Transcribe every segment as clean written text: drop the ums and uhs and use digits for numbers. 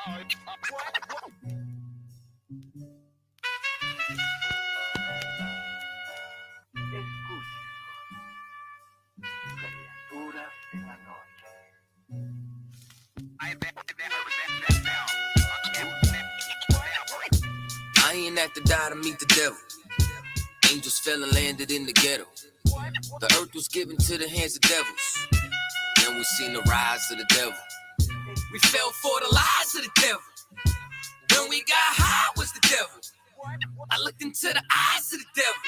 I ain't have to die to meet the devil. Angels fell and landed in the ghetto. The earth was given to the hands of devils. Then we seen the rise of the devil. We fell for the lies of the devil. When we got high was the devil. I looked into the eyes of the devil.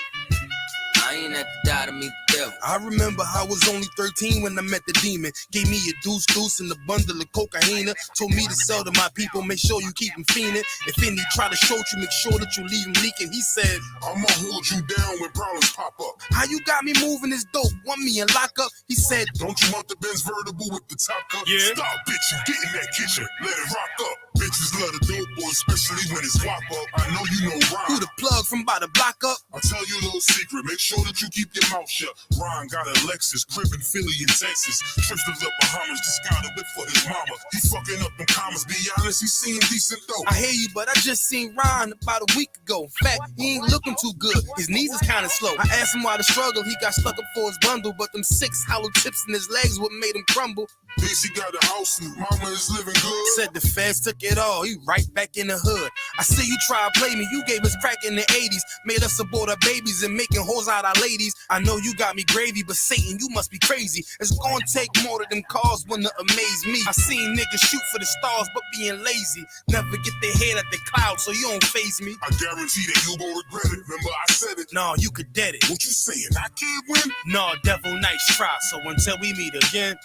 I ain't have to die to meet the devil. I remember I was only 13 when I met the demon. Gave me a deuce and a bundle of cocaine. Told me to sell to my people, make sure you keep them fiending. If any try to shoot you, make sure that you leave them leaking. He said, I'ma hold you down when problems pop up. How you got me moving this dope? Want me in lockup? He said, Don't you want the Benz vertible with the top cup? Yeah. Stop, bitch, you get in that kitchen. Let it rock up. Bitches love the dope boy, especially when it's wop up. I know you know Ron. Who the plug from by the block up? I'll tell you a little secret. Make sure that you keep your mouth shut. Ron got a Lexus, crib in Philly and Texas. Trips to the Bahamas, just got a whip for his mama. He fucking up in commas. Be honest, he seeing decent though. I hear you, but I just seen Ron about a week ago. In fact, he ain't looking too good. His knees is kind of slow. I asked him why the struggle. He got stuck up for his bundle, but them 6 hollow tips in his legs what made him crumble. Thinks he got a house and mama is living good. Said the feds took it all. He right back in the hood. I see you try to play me. You gave us crack in the 80s. Made us abort our babies and making hoes out our ladies. I know you got me gravy, but Satan, you must be crazy. It's gonna take more than them cars wanna amaze me. I seen niggas shoot for the stars, but being lazy. Never get their head at the clouds, so you don't faze me. I guarantee that you gon' regret it. Remember I said it. Nah, you could dead it. What you saying? I can't win? Nah, devil, nice try. So until we meet again,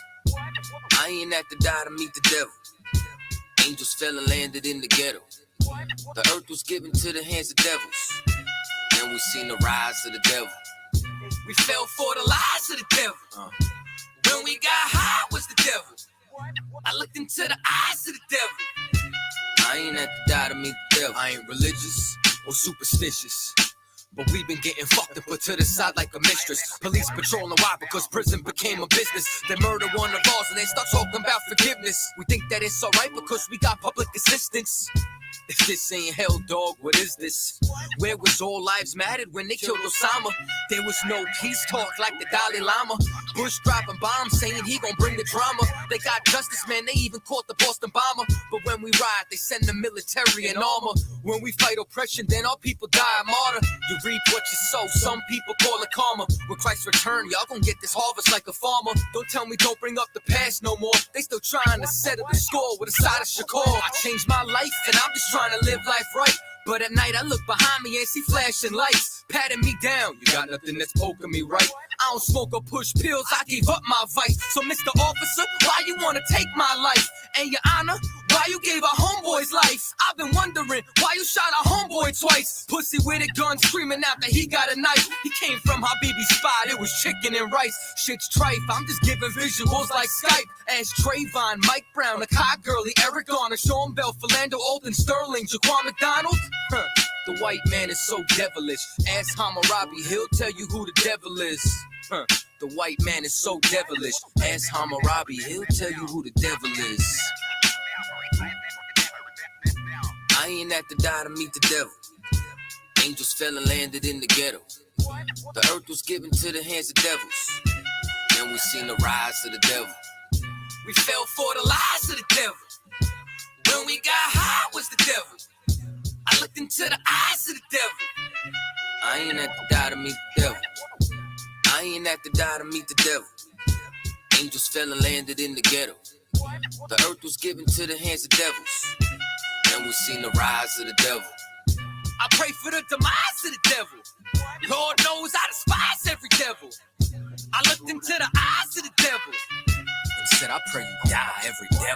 I ain't have to die to meet the devil. Angels fell and landed in the ghetto. The earth was given to the hands of devils. Then we seen the rise of the devil. We fell for the lies of the devil. When we got high was the devil. I looked into the eyes of the devil. I ain't have to die to meet the devil. I ain't religious or superstitious, but we've been getting fucked and put to the side like a mistress. Police patrolling why? Because prison became a business. They murder one of ours and they start talking about forgiveness. We think that it's alright because we got public assistance. If this ain't hell, dog, what is this? Where was all lives mattered when they killed Osama? There was no peace talk like the Dalai Lama. Bush dropping bombs saying he gon' bring the drama. They got justice, man, they even caught the Boston bomber. But when we ride, they send the military and armor. When we fight oppression, then our people die a martyr. You reap what you sow, some people call it karma. When Christ return, y'all gon' get this harvest like a farmer. Don't tell me don't bring up the past no more. They still trying to settle the score with a side of Shakur. I changed my life and I'm just trying to live life right. But at night I look behind me and see flashing lights patting me down. You got nothing that's poking me right. I don't smoke or push pills, I gave up my vice. So Mr. Officer, why you wanna take my life? And your honor, why you gave our homeboy's life? I've been wondering why you shot our homeboy twice. Pussy with a gun screaming out that he got a knife. He came from Habibi's spot, it was chicken and rice. Shit's trife, I'm just giving visuals like Skype. Ask Trayvon, Mike Brown, Akai Gurley, Eric Garner, Sean Bell, Philando, Alden Sterling, Jaquan McDonald. The white man is so devilish. Ask Hammurabi, he'll tell you who the devil is. The white man is so devilish. Ask Hammurabi, he'll tell you who the devil is. I ain't have to die to meet the devil. Angels fell and landed in the ghetto. The earth was given to the hands of devils. Then we seen the rise of the devil. We fell for the lies of the devil. When we got high was the devil. I looked into the eyes of the devil. I ain't have to die to meet the devil. I ain't have to die to meet the devil. Angels fell and landed in the ghetto. The earth was given to the hands of devils. Then we seen the rise of the devil. I pray for the demise of the devil. Lord knows I despise every devil. I looked into the eyes of the devil and said, I pray you die, every devil.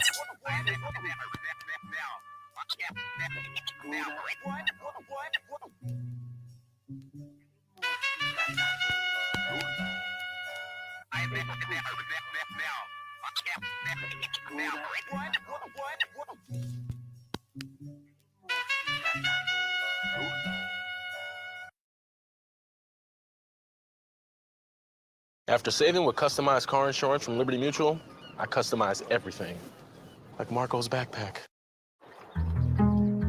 After saving with customized car insurance from Liberty Mutual, I customize everything, like Marco's backpack.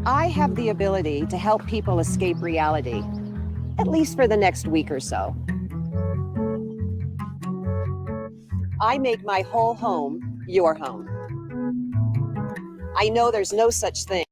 I have the ability to help people escape reality, at least for the next week or so. I make my whole home your home. I know there's no such thing.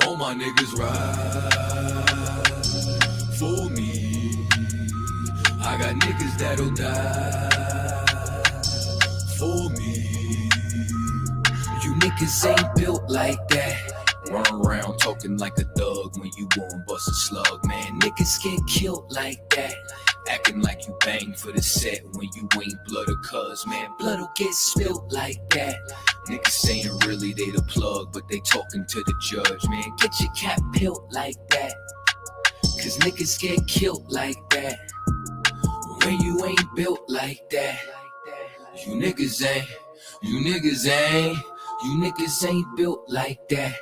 All my niggas ride for me. I got niggas that'll die for me. You niggas ain't built like that. Run around talking like a thug when you won't bust a slug, man. Niggas get killed like that. Acting like you bang for the set when you ain't blood or cuz, man. Blood'll get spilt like that. Niggas saying really they the plug, but they talking to the judge, man. Get your cap peeled like that. Cause niggas get killed like that. When you ain't built like that. You niggas ain't built like that.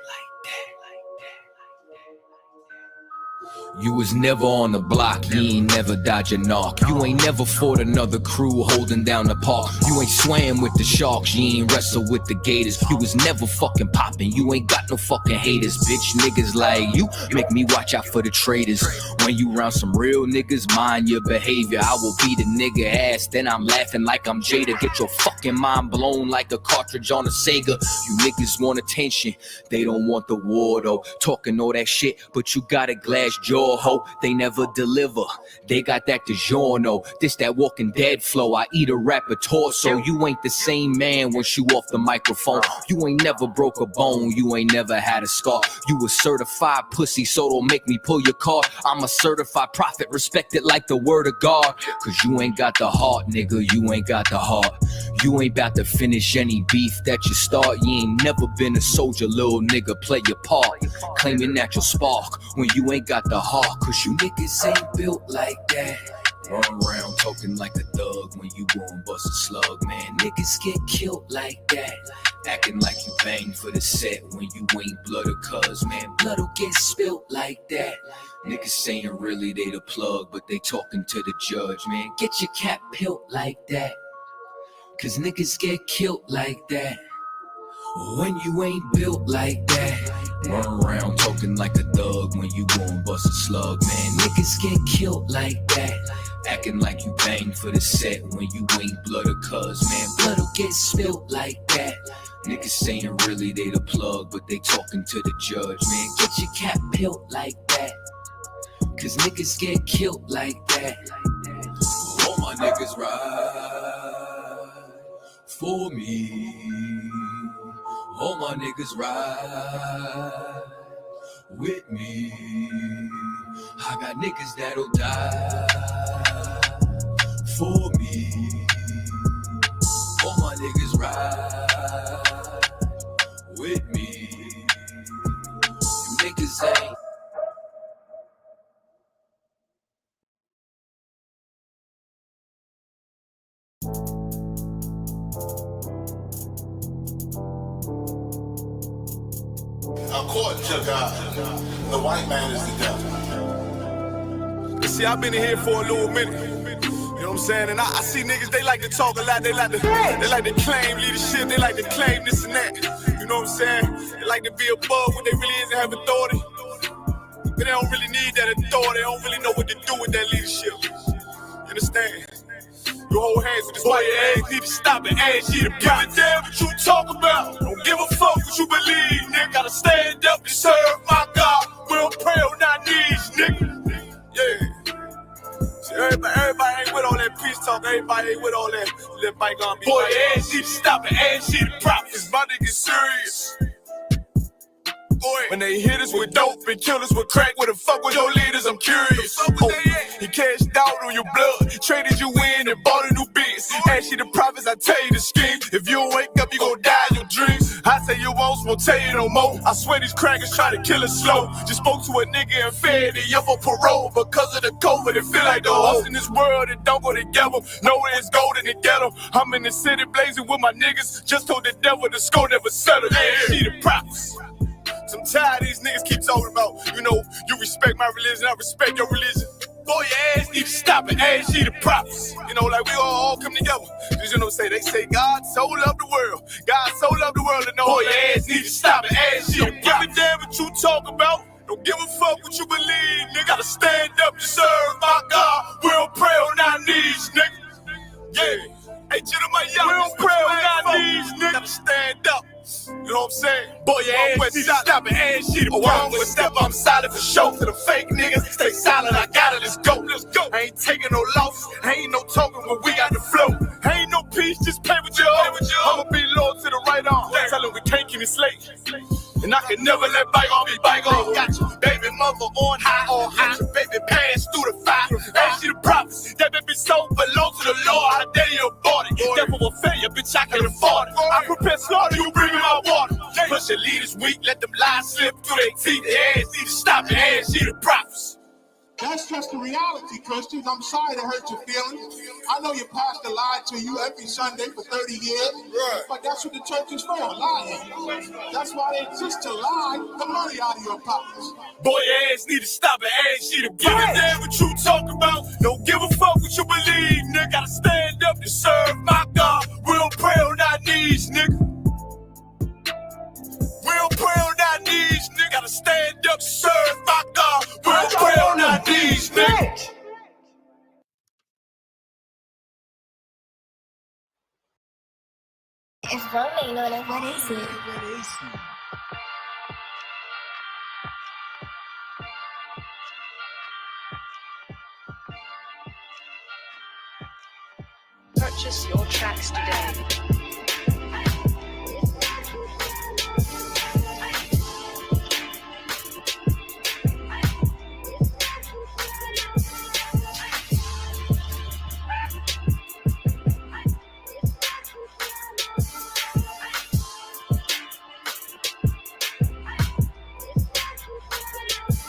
You was never on the block, you ain't never dodge a knock. You ain't never fought another crew holding down the park. You ain't swam with the sharks, you ain't wrestled with the gators. You was never fucking popping, you ain't got no fucking haters. Bitch, niggas like you make me watch out for the traitors. When you round some real niggas, mind your behavior. I will beat a nigga ass, then I'm laughing like I'm Jada. Get your fucking mind blown like a cartridge on a Sega. You niggas want attention, they don't want the war though. Talking all that shit, but you got a glass jaw. Ho, they never deliver. They got that DiGiorno. This that Walking Dead flow. I eat a rapper torso. You ain't the same man once you off the microphone. You ain't never broke a bone. You ain't never had a scar. You a certified pussy, so don't make me pull your card. I'm a certified prophet, respected like the word of God. Cause you ain't got the heart, nigga. You ain't got the heart. You ain't about to finish any beef that you start. You ain't never been a soldier, little nigga. Play your part. Claiming that you'll spark when you ain't got the heart. Cause you niggas ain't built like that. Run around talking like a thug when you won't bust a slug, man. Niggas get killed like that. Acting like you bang for the set when you ain't blood or cuz, man. Blood'll get spilt like that. Niggas saying really they the plug, but they talking to the judge, man. Get your cap peeled like that. Cause niggas get killed like that. When you ain't built like that. Run around talking like a thug when you won't bust a slug, man. Niggas get killed like that. Acting like you bang for the set when you ain't blood or cuz, man. Blood'll get spilt like that. Niggas saying really they the plug, but they talking to the judge, man. Get your cap peeled like that. Cause niggas get killed like that. All my niggas ride for me. All my niggas ride with me. I got niggas that'll die for me. All my niggas ride with me. You niggas ain't. According to God, the white man is the devil. You see, I've been in here for a little minute. You know what I'm saying? And I see niggas, they like to talk a lot. They like to claim leadership. They like to claim this and that. You know what I'm saying? They like to be above what they really is and have authority. But they don't really need that authority. They don't really know what to do with that leadership. You understand? You hold hands with this white ass, need to stop and ask you to give a damn what you talk about. Don't give a fuck what you believe, nigga. Gotta stand up and serve my God. We don't pray on our knees, nigga. Yeah. See, everybody ain't with all that peace talk. Everybody ain't with all that bygone be. Boy, ass need to stop and ask you to prophets. My niggas serious. Boy, when they hit us with dope and kill us with crack, where the fuck with your leaders? I'm curious. He cashed out on your blood, traded you in and bought a new biz. Ask you the prophets, I tell you the scheme. If you don't wake up, you gon' die in your dreams. I say you won't won't tell you no more. I swear these crackers try to kill us slow. Just spoke to a nigga and fed it up for parole. Because of the COVID, it feel like the host in this world that don't go together. Nowhere is gold in the ghetto. I'm in the city blazing with my niggas. Just told the devil the score never settled. Yeah, see the props. I'm tired of these niggas keep talking about, you respect my religion, I respect your religion. Boy, your ass need to stop it, ass you the props. Like we all come together. They say God so loved the world. God so loved the world, and boy, your ass need to stop it, ass you the props. Don't give a damn what you talk about. Don't give a fuck what you believe, nigga. Gotta stand up to serve my God. We don't pray on our knees, nigga. Yeah. Hey, gentlemen, y'all, we don't pray on our knees, nigga. Gotta stand up. You know what I'm saying? Boy, your ass need to stop it, ass shit. One step, I'm solid for show. To the fake niggas, stay silent, I got it, let's go. I ain't taking no loss, I ain't no token when we got the flow. Ain't no peace, just play with you. I'ma be loyal to the right arm. Tell them we can't keep it slave. And I can never let bygone be bygone. Got your baby mother on high, got your baby pass through the fire. Ain't she the prophets? That baby soul belong to the Lord. How dare you abort it? Devil will fail you, bitch, I can afford it. I prepare slaughter, you bring me my water. Push your leaders weak, let them lies slip through their teeth. Their ass need to stop, their ass, she the prophets. That's just the reality, Christians. I'm sorry to hurt your feelings. I know your pastor lied to you every Sunday for 30 years, but that's what the church is for, lying. That's why they exist, to lie the money out of your pockets. Boy, your ass need to stop it, ass she the give a damn what you talk about. Don't give a fuck what you believe, nigga. Gotta stand up to serve my God. We don't pray on our knees, nigga. We don't pray on our knees, nigga. Gotta stand up to serve my God. We don't pray on our knees, nigga. It's rolling on it, what is it? Purchase your tracks today.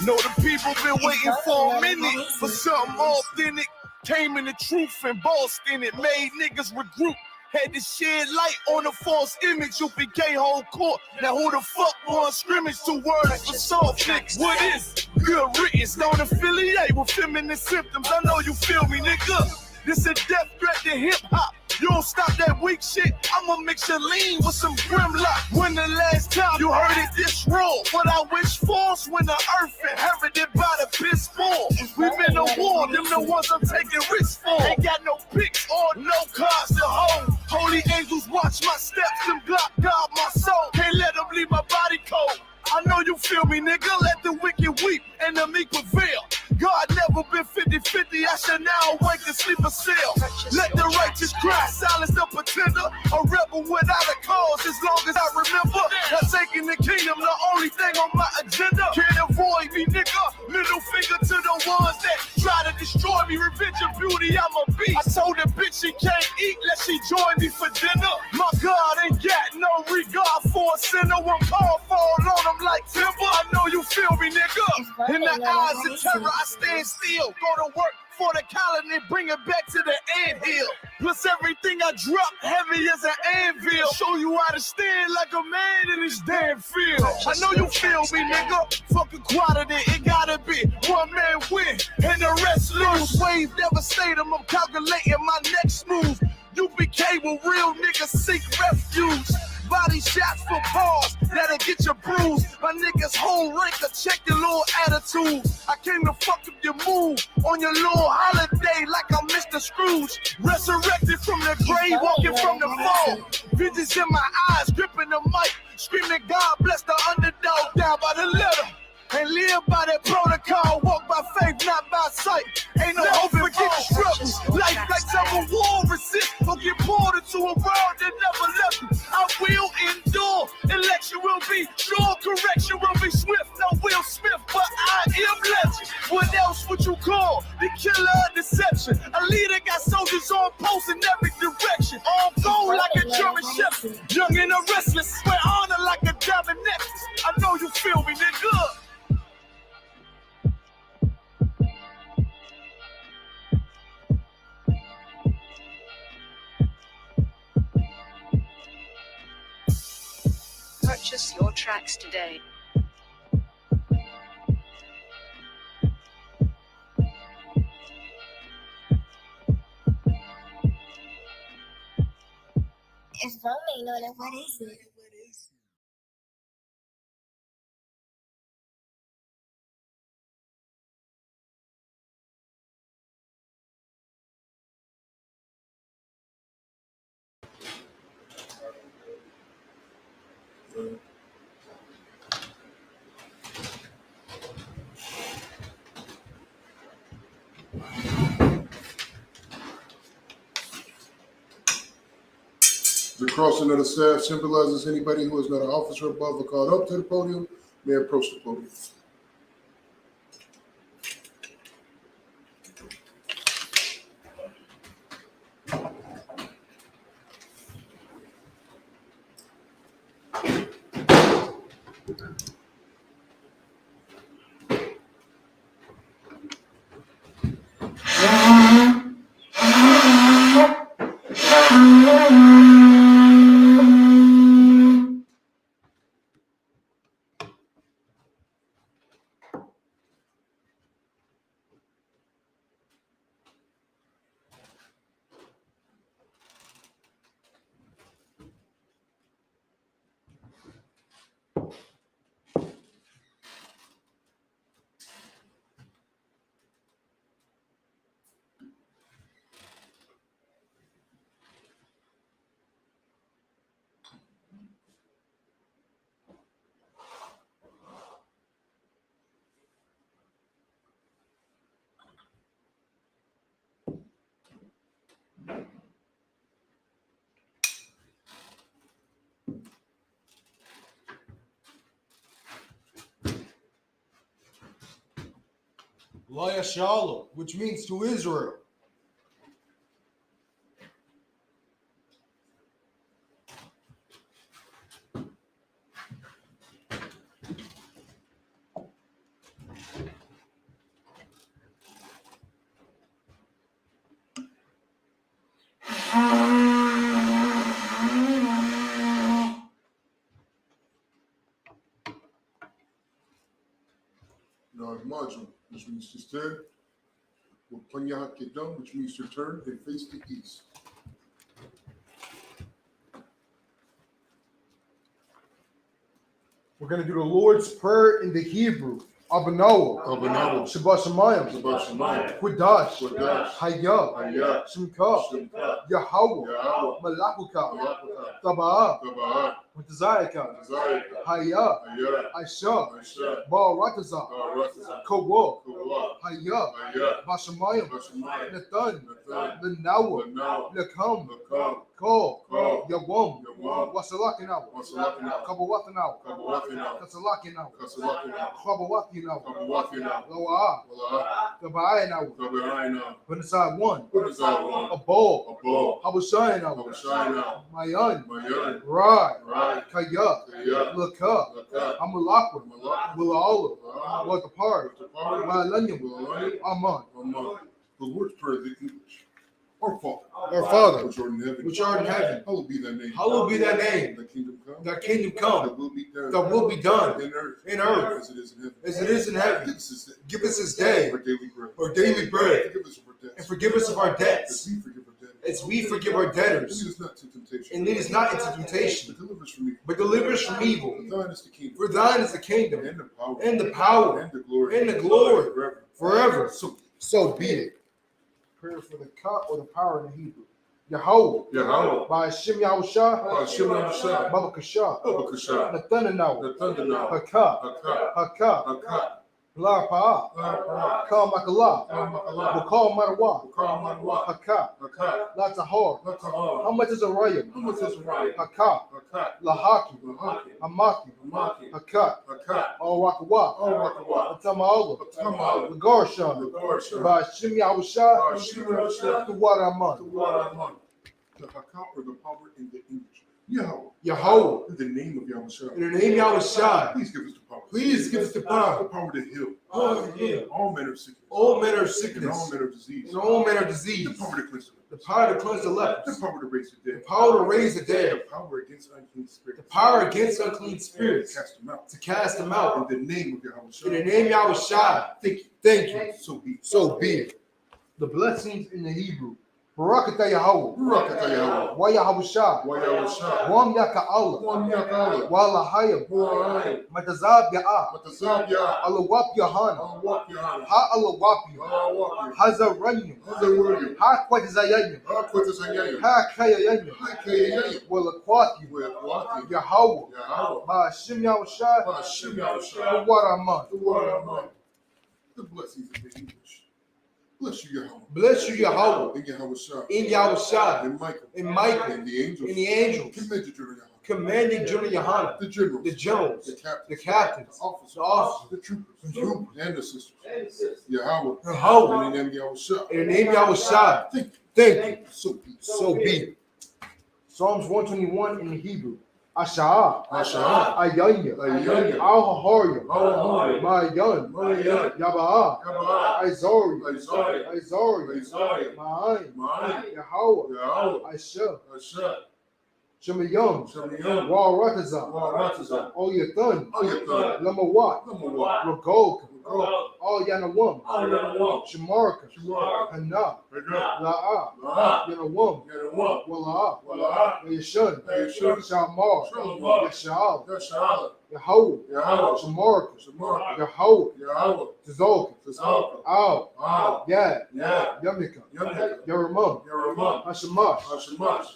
Know the people been waiting for a minute for something authentic. Came in the truth and bossed in it, made niggas regroup. Had to shed light on the false image. UPK whole court. Now who the fuck won scrimmage? 2 words for soft niggas. What is good riddance? Don't affiliate with feminine symptoms. I know you feel me, nigga. This a death threat to hip hop. You don't stop that weak shit, I'ma mix your lean with some Grimlock. When the last time you heard it this raw? What I wish for's when the earth inherited by the piss fall. We been to war, them the ones I'm taking risks for. Ain't got no picks or no cards to hold. Holy angels watch my steps and block God my soul. Can't let them leave my body cold. I know you feel me, nigga. Let the wicked weep and the meek prevail. God never been 50-50. I shall now awake and sleep a cell. Let the righteous cry, silence the pretender. A rebel without a cause, as long as I remember. Not taking the kingdom, the only thing on my agenda. Can't avoid me, nigga. Middle finger to the ones that try to destroy me. Revenge of beauty, I'm a beast. I told the bitch she can't eat, let she join me for dinner. My God ain't got no regard for a sinner. One call fall on him like timber. I know you feel me, nigga. In the eyes of terror, I stand still. Go to work for the colony, bring it back to the anthill. Plus everything I drop heavy as an anvil. Show you how to stand like a man in this damn field. I know you feel me, nigga. Fuck equality, it gotta be one man win and the rest lose. Wave devastating, I'm calculating my next move. UPK will real niggas seek refuge. Body shots for pause, that'll get you bruised. My niggas whole ranker, check your little attitude. I came to fuck up your move on your little holiday like I'm Mr. Scrooge. Resurrected from the grave, walking from the fall. Visions in my eyes, gripping the mic, screaming God bless the underdog down by the letter. And live by that protocol, walk by faith, not by sight. Ain't no hope for getting struggles. Life like some war, resist, or get pulled into a world that never left you. I will endure, election will be sure, correction will be swift. No Will Smith, but I am legend. What else would you call the killer of deception? A leader got soldiers on post in every direction. On gold like a German shepherd, young and a restless, wear honor like a diamond Purchase your tracks today. If only know that what is it? The crossing of the staff symbolizes anybody who is not an officer above or called up to the podium may approach the podium. Shalom, which means to Israel. Module, which means to stand. Panyahat Kedam, which means to turn and face the east. We're going to do the Lord's Prayer in the Hebrew. Abanawa, Shabbat Shemayim, Qudash, Hayah, Shemka, Yahweh, Malakuka, Taba'ah, Mutazayaka, Hayah, Aisha, Ba'arataza, Kawa, Hayah, Bashamayim, Nathan, Lenawa, Lekam, Ko, Yawam, Wasalakinawa, Kabawatinawa, Kasalakinawa, Kabawatinawa, Loa, Tabainawa, Panasai 1, a ball, Habashayinawa, Mayan, Rai, Kaya, Laka, Amalakwa, Willa what the part, Malanyam, Aman. The Lord's Prayer in English. Our Father, which art in heaven, hallowed be thy name. Hallowed be thy name. Thy kingdom come. Thy will be done. In earth. As it is in heaven. Give us this day our daily bread. and forgive us of our debts. As we forgive our debtors. And lead us not into temptation. But deliver us from evil. For thine is the kingdom. And the power. And the glory. Forever. So be it. Prayer for the cup or the power in the Hebrew. Yahweh. By Hashem Yahushua. Baba Kasha. Nathanael. Haka. La Pa'a. Kal Makala. Wakal Marawa. Haka. Latahar. How much is a raya? Haka. Lahaki. Hamaki. Haka. Al-Wakawa. Atama'ala. Lagarshan. By Hashem Yahushua. To what I'm on. The Haka or the power in the English Yahweh. In the name of Yahushua. In the name of Yahushua. Please give us the power. Please give us the power. The power to heal. Hallelujah. All manner of sickness. All manner of And sickness. all manner of disease. And all manner of disease. The power to cleanse The power to cleanse the lepers. the power to raise the The dead. power to raise the The dead. power against unclean spirits. The power against unclean spirits. Cast them out. To cast them out. In the name of Yahushua. In the name of Yahushua. Thank you. Thank you. So be it. So be it. The blessings in the Hebrew. Barakatah Yahweh. Barakatah Yahweh. Wa Yahushua. Wa Yahushua. Wam Yaka Allah. Wam Yaka Allah. Wa Lahayim. Wa'ayim. Matazab Ya'ah. Matazab Ya'ah. Alawap Yahana. Alawap Yahana. Ha Alawap Yah. Alawap Yah. Hazaranyum. Hazaranyum. Ha Kwatazayanyum. Ha Kwatazayanyum. Ha Kayayanyum. Ha Kayayanyum. Walakwati. Wa'akwati. Yahweh. Yahweh. Ba'ashim Yahushua. Ba'ashim Yahushua. Waraman. Waraman. The blessings of the English. Bless you, Yahweh. Bless you, Yahweh. In Yahushua. In Yahushua. In Michael. In Michael. And the angels. In the angels. Commended you, Yahweh. Commanding General Yohana. The generals. The generals. The captains. The captains. The officers. The officers. The troopers. The troopers. And the sisters. Yahweh. Yahweh. In the name of Yahushua. In the name of Yahushua. Thank you. Thank you. So be it. So be it. Psalms 121 in the Hebrew. Asha'ah. Asha'ah. Ayanya. Ayanya. Al-Haharya. Al-Haharya. Ma'ayan. Ma'ayan. Yaba'ah. Yaba'ah. Aizori. Aizori. Aizori. Aizori. Ma'ayin. Ma'ayin. Yahweh. Yahweh. Aisha. Asher. Shemayam. Shemayam. Wa'aratazah. Wa'aratazah. Oyathan. Oyathan. Lamawat. Lamawat. Ragolka. Ragolka. All Yanawam. Yanawam. Shamarka. Shamarka. Hana. Hana. La'ah. La'ah. Yanawam. Yanawam. Wala'ah. Wala'ah. Yashun. Yashun. Shamar. Shamar. Yasha'al. Yasha'al. Yahweh. Yahweh. Shamarka. Shamarka. Yahweh. Yahweh. Tzolka. Tzolka. Al. Al. Yad. Yad. Yamika. Yamika. Yaramam. Yaramam. Hashamash. Hashamash.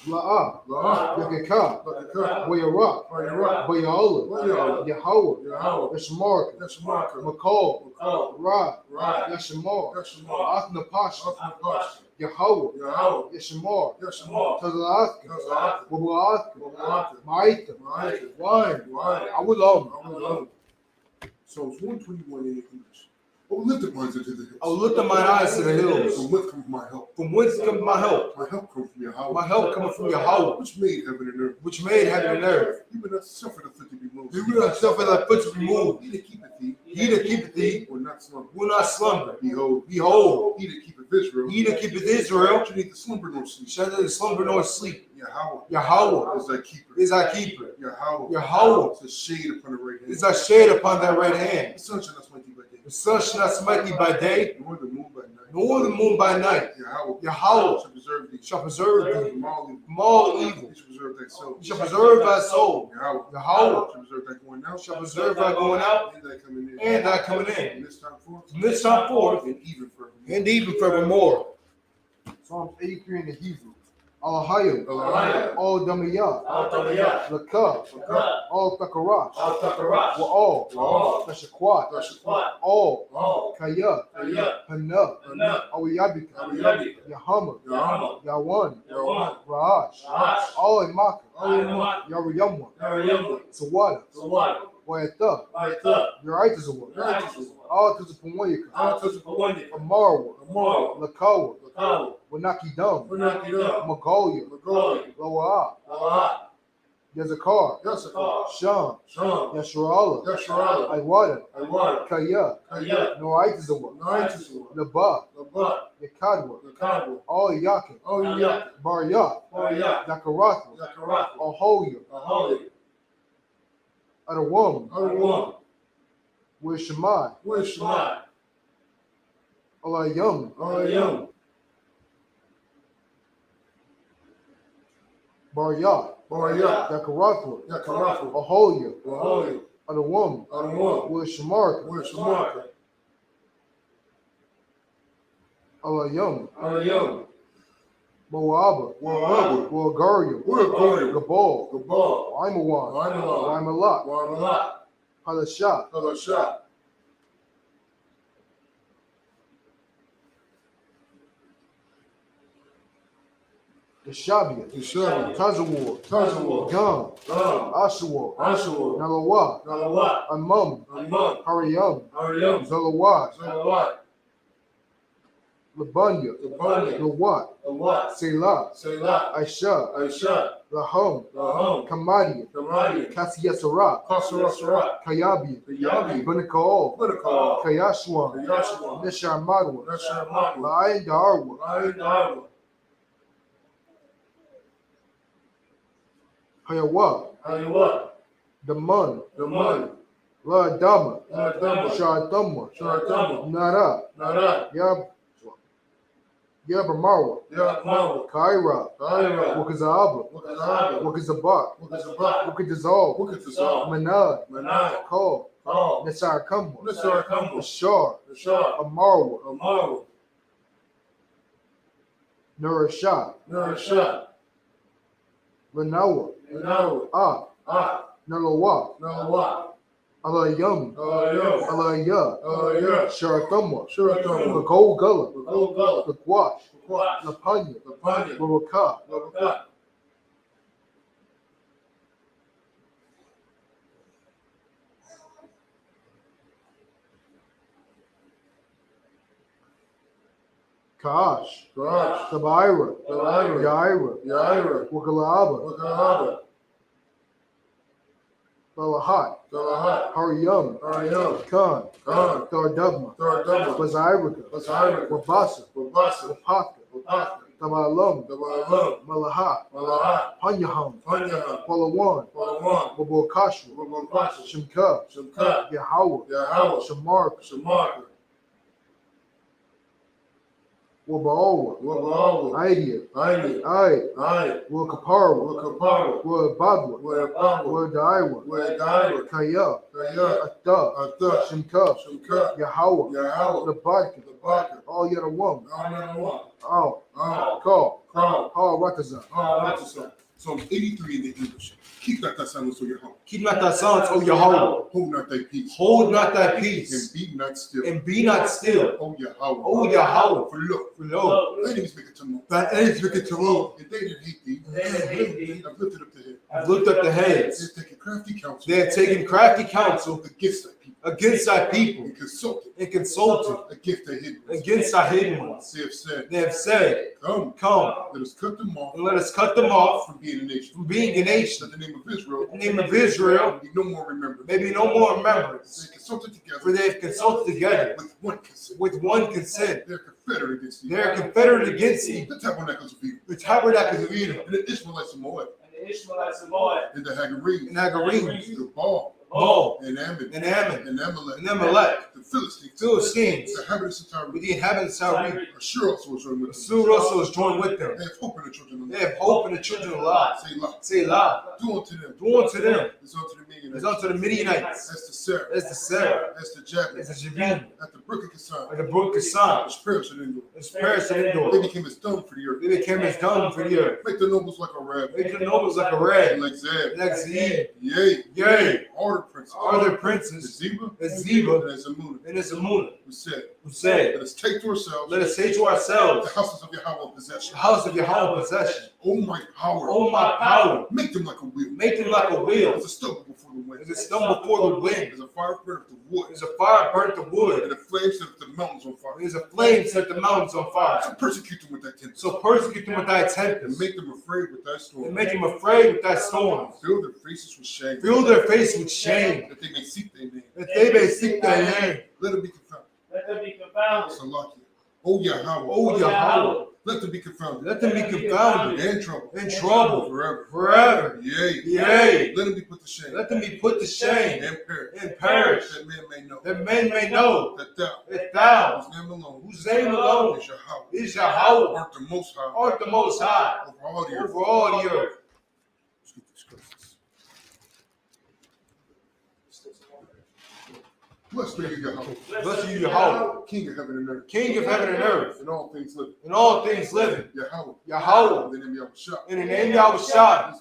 La'ah. La'ah. Yakaka. Yakaka. Wayarak. Wayarak. Waya'ola. Waya'ola. Yahweh. Yahweh. Yashamarka. Yashamarka. Makol. Makol. Ra. Ra. Yashamar. Yashamar. Athnapash. Athnapash. Yahweh. Yahweh. Yashamar. Yashamar. Tazalatka. Tazalatka. Wabuatka. Wabuatka. Ma'ita. Ma'ita. Wine. Wine. Awulom. Awulom. Psalms 121 in English. Oh, lift up mine into the hills. I will lift up mine eyes to the hills. From whence comes my help? From whence comes my help? My help comes from Yahweh. My help coming from Yahweh, which made heaven and earth. which made heaven and earth. You will not suffer the foot to be moved. You will not suffer thy foot to be moved. He that keepeth thee. He that keepeth thee will not slumber. will not slumber. Behold. Behold. He that keepeth Israel. He that keepeth Israel shall neither slumber nor sleep. shall neither slumber nor sleep. Yahweh. Yahweh is thy keeper. is thy keeper. Yahweh. Yahweh is a shade upon the right hand. is thy shade upon thy right hand. The sun shall not smite thee by day. The sun shall not smite thee by day, nor the moon by night. nor the moon by night. Yahweh. Yahweh shall preserve thee. Shall preserve thee from all evil. from all evil. He shall preserve thy soul. He shall preserve thy soul. Yahweh. Yahweh shall preserve thy going out. shall preserve thy going out and thy coming in. and thy coming in. From this time forth. From this time forth and even forevermore. and even forevermore. Psalms 83 in the Hebrew. Alahayim. All Damiyah. Lakah. All Takarat. Wa'al. Tashakwat. All. Kaya. Hana. Awiyabika. Yahama. Yawan. Ra'ash. All Imaka. Yariyamwa. Sawada. Wayata. Yaraitazawad. All Tazapamoyaka. Amarwa. Lakawa. Wanaki Dum. Magolia. Loa. Yazakar. Sham. Yasharala. Iwada. Kaya. Noaitazawa. Laba. Yakadwa. All Yakin. Baryat. Yakarathwa. Ahoya. Adawam. Where's Shemai? Alayam. Baryat. Yakarathwa. Ahoya. Adawam. Where's Shemarka? Alayam. Moaba. Bulgaria. Gabal. Imawan. Imalat. Halashat. Yeshabia. Tazawar. Gum. Ashawar. Nalawa. Amam. Hariyam. Zalawat. Labunya, Lawat, Selah, Aisha, Lahom, Kamadia, Kasiyasara, Kayabi, Bunakaol, Kayashwan, Nisharmadwa, Lain Darwa, Hayawa, Daman, La Dama, Shadama, Nara, Yabamarwa, Kaira, Wakazaba, Wakazabat, Wakadizal, Manad, Call, Nasar Kumwa, Ashar, Amarwa, Nurashah, Lanawa, Nalawa, Alayum, Alaya, Sharatama, the Gold Gullah, the Gwash, Lapanya, Baraka, Kash, Tabaira, Yaira, Wakalaba, Balahat, Hariyam, Khan, Dardubma, Bazairika, Wabasa, Wapaka, Tabalum, Malahat, Panyaham, Palawan, Wabokashwa, Shimka, Yahawa, Shamarka, Wabawa, Idea, Wakaparwa, Wababwa, Wadaiwa, Kaya, Atta, Shimka, Yahawa, Labaka, all yet a woman, Call, Rataza. Psalm 83 in the English. Keep not thy silence, O Yahweh. Keep not thy silence, O Yahweh. Hold not thy peace. Hold not thy peace. And be not still. O Yahweh. O Yahweh. For lo, thy enemies make a tumult. Thy enemies make a tumult. And they that hate thee, have lifted up the head. I've looked up the heads. They have taken crafty counsel. They have taken crafty counsel against thy people. And consulted against thy hidden ones. They have said, Come, let us cut them off. And let us cut them off from being a nation. That the name of Israel. May be no more remembered. Maybe no more remembrance. They consulted together. For they have consulted together with one consent. They are confederate against thee. The tabernacles of Edom. And the Ishmaelites of Moab. And the Hagarenes. The Baal. And Ammon. And Amalek. The Philistines. The inhabitants of Tyre. Assur also was joined with them. They have hope in the children of They have hope in the children of Allah. Selah. Do unto them. As unto the Midianites. As to Sarah. As to Jabin. As to Jabin. At the brook of Kassan. As prayers and endure. They became as dung for the earth. Make the nobles like a rag. Like Zeb. Yea. Are their princes. As Zeba. And as Amunah. Who said, Let us take to ourselves. The houses of Yahweh possession. The house of Yahweh possession. Oh my power. Make them like a wheel. As a stubble before the wind. As a fire burnt the wood. And the flame set the mountains on fire. As a flame set the mountains on fire. So persecute them with thy tempest. And make them afraid with thy storms. Fill their faces with shame. That they may seek thy name. Let them be confounded. Salakia. Oh Yahweh. Let them be confounded. In trouble. Forever. Yea. Let them be put to shame. And perish. That men may know. That thou. Whose name alone. Is Yahweh. Art the most high. Over all the earth. Blessed be you, Yahweh. King of heaven and earth. And all things living. Yahweh. In the name Yahushua.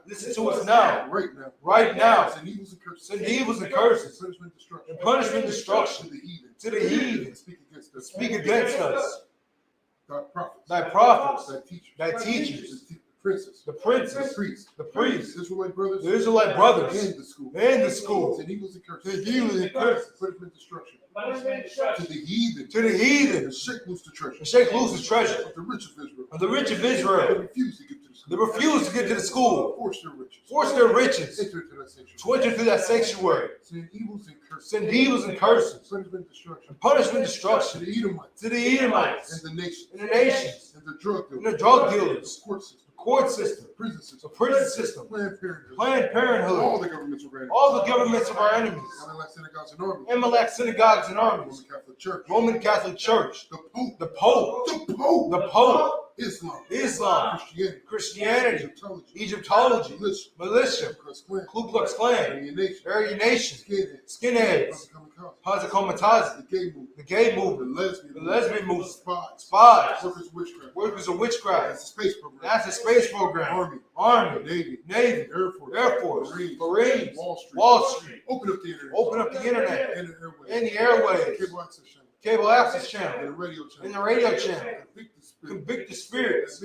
Listen to us now. Right now. Send evils and curses. And punishment, destruction. To the heathen. Speak against us. Thy prophets. Thy teachers. The princes, the priests, the Israelite brothers, and the schools, and evils and curses, To the heathen. To the heathen. And shake loose the treasure. And shake loose the treasure. Of the rich of Israel. Of the rich of Israel. They refuse to get to the school. They refuse to get to the school. Force their riches. Force their riches. Enter into that sanctuary. To enter through that sanctuary. Send evils and curses. Send evils and curses. Punishment, destruction. And punishment, destruction. To the Edomites. To the Edomites. And the nations. And the nations. And the drug dealers. And the drug dealers. The court system. Court system. Prison system. The prison system. Planned Parenthood. Planned Parenthood. All the governments of our enemies. All the governments of our enemies. Amalek synagogues and armies. Amalek synagogues and armies. Roman Catholic Church. Roman Catholic Church. The Pope. The Pope. The Pope. The Pope. Islam. Islam. Christianity. Christianity. Egyptology. Egyptology. Militia. Militia. Ku Klux Klan. Aryan Nation. Aryan Nation. Skinheads. Skinheads. Hazakamatazi. The gay movement. The gay movement. The The lesbian movement. Spies. Spies. Workers of witchcraft. Workers of witchcraft. That's a space program. That's a space program. Army. Navy. Navy. Air Force. Marines. Wall Wall Street. Open up the internet. Open up the internet. And the airwaves. And the airwaves. Cable access channel. Cable access And channel. the radio channel. And the radio channel. Convict the spirit. Convict the spirits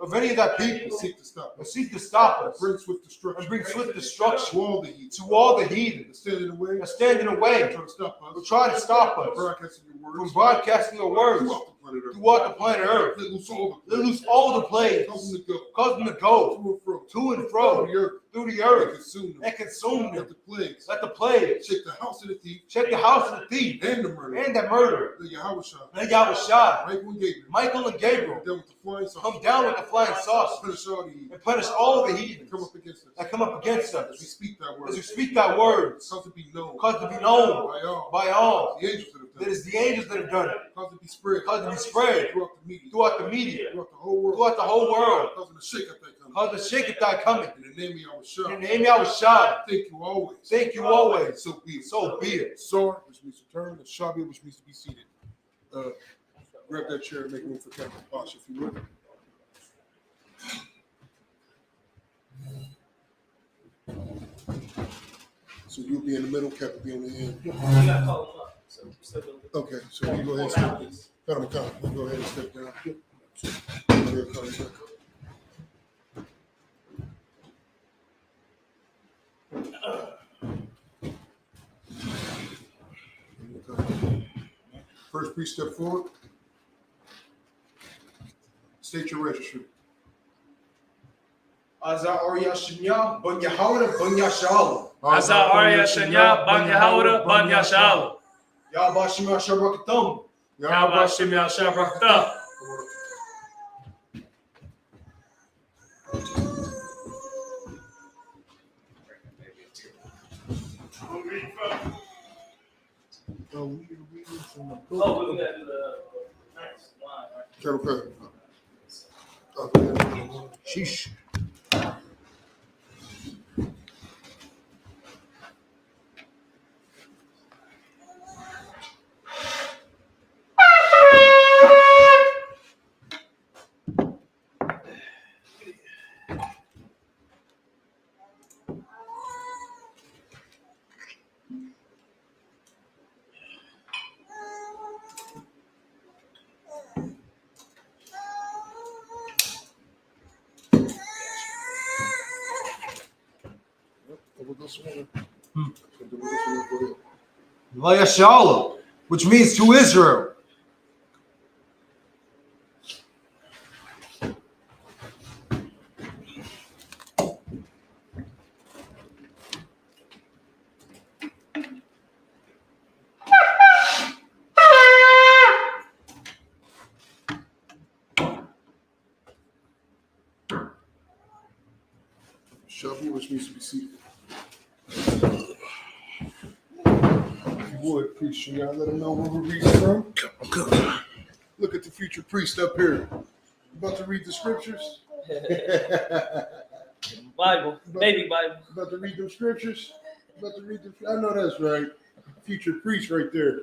of any of that people Seek to stop and us. seek to stop us Bring swift destruction. and bring swift destruction To all the heat. to all the heathen Stand in the way. that stand in the way, Trying to stop us. who try to stop us Broadcasting your from words. broadcasting your words Throughout the planet Earth. throughout the planet Earth. Let loose all Let the loose all the plagues, Cause them to go. cause them to go To and fro. to and Through fro the earth. through the And earth consume them. and consume Let them. the plagues. Let the plagues Shake the house of the thief. check the house of the thief And the murder. and the murderer. The Yahweh Shah. And Yahweh Shai, Michael and Gabriel. Michael and Gabriel Down with the flying saucer. come down with the flying saucer Punish all the heat. and punish all the heathens Come up against us. that come up against As we us speak that word. as we speak thy words. Cause it to be known. Cause it to be known By all. by all. The angels that have done That it. is the angels that have done it. Cause it to be spread. Cause it to be spread Throughout the media. throughout the media, Throughout the whole world. throughout the whole world. Cause it to shake up that coming. Cause the shake thy coming. In the name of Yahweh Shah. In the name of Yahweh Shai, Thank you always. thank you always. So be it. So be it. Sar, which means to turn, and Shabi, which means to be seated. Grab that chair and make room for Captain Posh, if you would. So you'll be in the middle, Cap will be on the end. Okay, so you go ahead and step down. You go ahead and step down. First priest, step forward. State your registry. Aza Arya Shinya, Ban Yahawah, Ban Yashal. Asa Arya Shanya, Ban Yahawah, Ban Yashal. Yahba Shimya Shabakatum. Yahba Shimya Shabrakta. Oh, we can read this from the book. Oh, we got to do the next line, right? Okay. Sheesh. Vayashala, which means to Israel. Shabu, which means to be seated. If you would, priest, should y'all let them know where we're reading from? Look at the future priest up here. You about to read the scriptures? Bible, baby Bible. About to read them scriptures? About to read them. I know that's right. Future priest right there.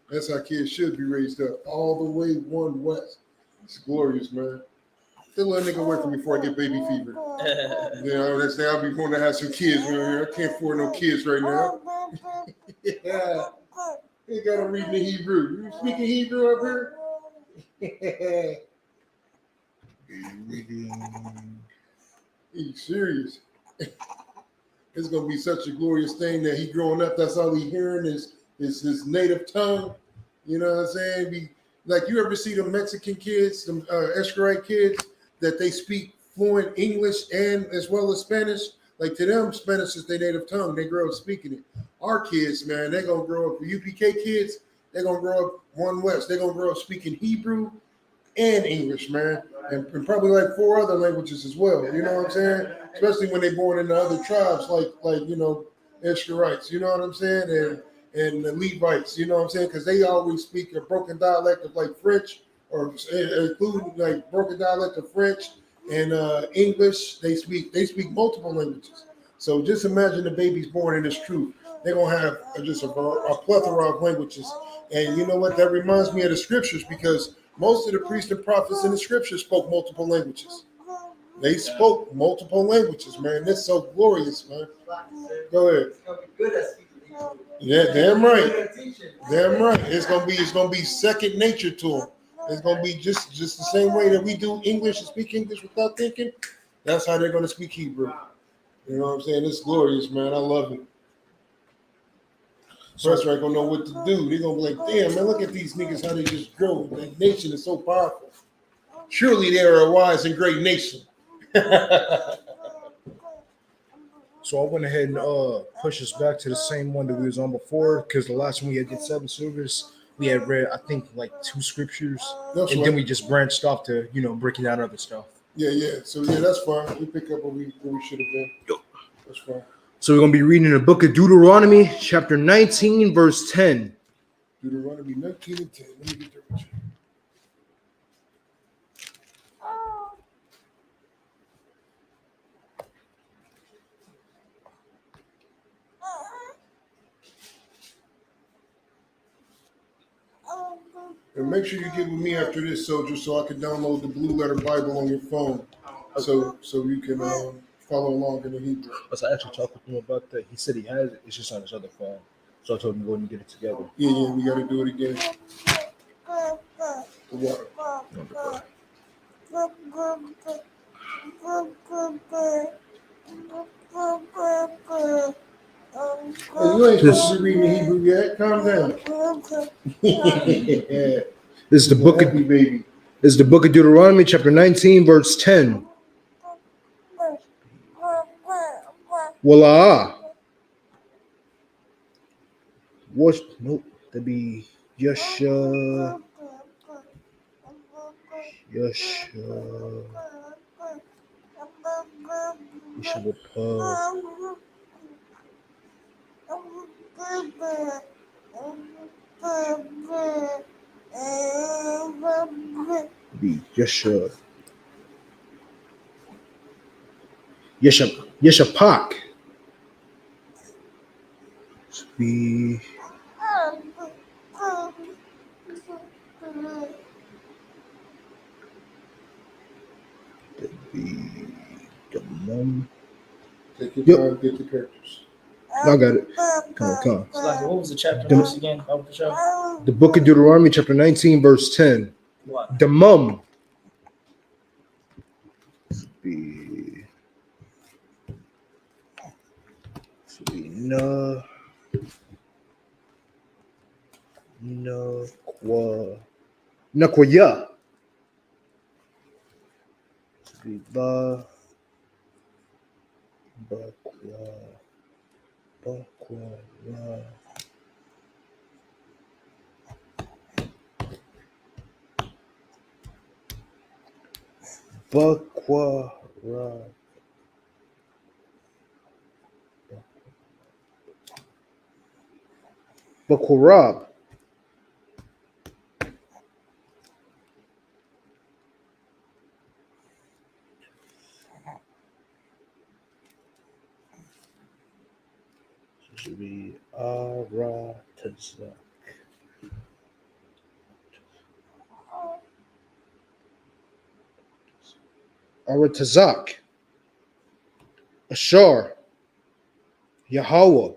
That's how kids should be raised up. All the way one west. It's glorious, man. Still let a nigga away from me before I get baby fever. You know, that's now I'll be going to have some kids. Man. I can't afford no kids right now. Yeah. You gotta read the Hebrew. You speaking Hebrew up here? He's serious. It's gonna be such a glorious thing that he growing up, that's all he hearing is his native tongue. You know what I'm saying? Like you ever see the Mexican kids, the Escarite kids, that they speak fluent English and as well as Spanish. Like to them, Spanish is their native tongue. They grow up speaking it. Our kids, man, they're gonna grow up. The UPK kids, they're gonna grow up One West. They're gonna grow up speaking Hebrew and English, man, and probably like 4 other languages as well. You know what I'm saying? Especially when they're born into other tribes, like you know, Ishkarites. You know what I'm saying? And the Levites. You know what I'm saying? Because they always speak a broken dialect of like French, or including like broken dialect of French and English. They speak multiple languages. So just imagine the baby's born in this truth. They're gonna have just a plethora of languages. And you know what? That reminds me of the scriptures because most of the priests and prophets in the scriptures spoke multiple languages. They spoke multiple languages, man. That's so glorious, man. Go ahead. Yeah, damn right. Damn right. It's gonna be second nature to them. It's gonna be just the same way that we do English and speak English without thinking. That's how they're gonna speak Hebrew. You know what I'm saying? It's glorious, man. I love it. First, I gonna know what to do. They're gonna be like, damn, man, look at these niggas, how they just grow. That nation is so powerful. Surely they are a wise and great nation. So I went ahead and pushed us back to the same one that we was on before, because the last one we had did 7 service, we had read I think like 2 scriptures, then we just branched off to breaking down other stuff. Yeah. So that's fine. We pick up where we should have been. That's fine. So we're gonna be reading the book of Deuteronomy, chapter 19, verse 10. Deuteronomy 19 and 10. Let me get there with you. And make sure you get with me after this, soldier, so I can download the Blue Letter Bible on your phone, so you can follow along in the Hebrew. I actually talked with him about that. He said he has it. It's just on his other phone. So I told him to go and get it together. Yeah, we got to do it again. The water. Hey, you ain't supposed to be reading the Hebrew yet. Calm down. This is the book of baby. This is the book of Deuteronomy, chapter 19, verse 10. Wallah. What? Nope. That'd be Yasha. Be Yeshapak. Be Take your time, get the characters. I got it. Come. What was the chapter verse again? The book of Deuteronomy, chapter 19, verse 10. What? The mum. Nakwaya. Bakurab. Should be Aratazak. Aratazak. Ashar. Yahweh.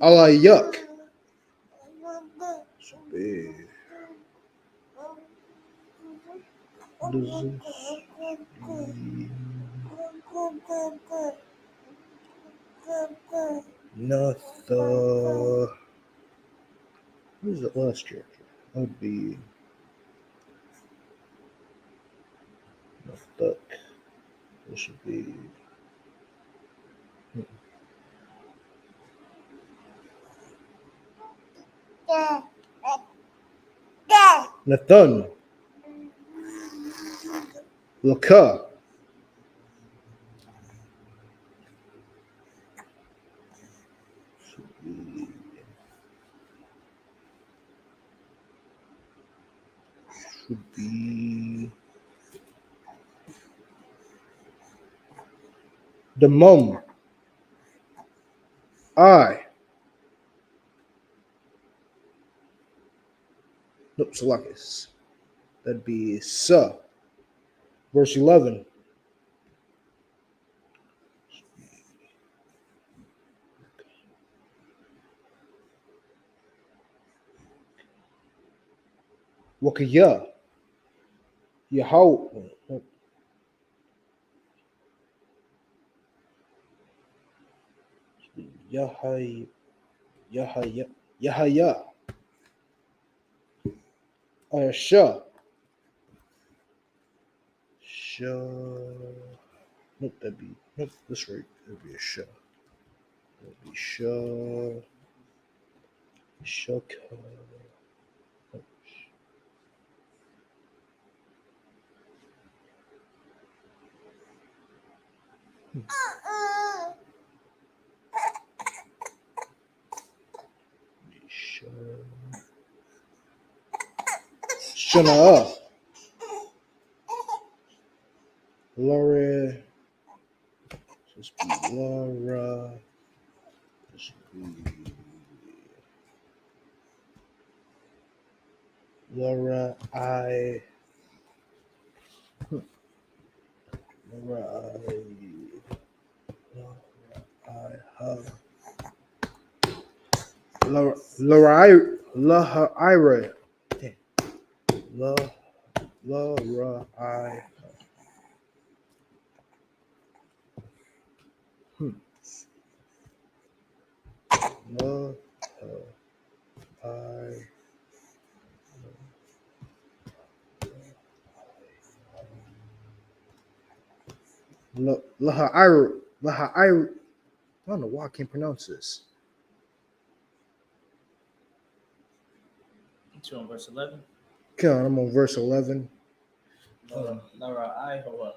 Alayak. Notha. Who's the last chapter? That would be Nothuk. This should be. Nathun. Laka. Should be the mum. I. Nope, Salakis. That'd be Sa. Verse 11. Wakaya. Yahoo. Yahaya. Yahaya. Yahaya. Sha. Sha. Nope, that'd be. Nope, that's right. That'd be a Sha. That'd be Sha. Shaka. Shana. Laura. This be Laura. This be Laura. Laura. I don't know why I can't pronounce this. You on verse 11? Okay, I'm on verse 11. Laura, I or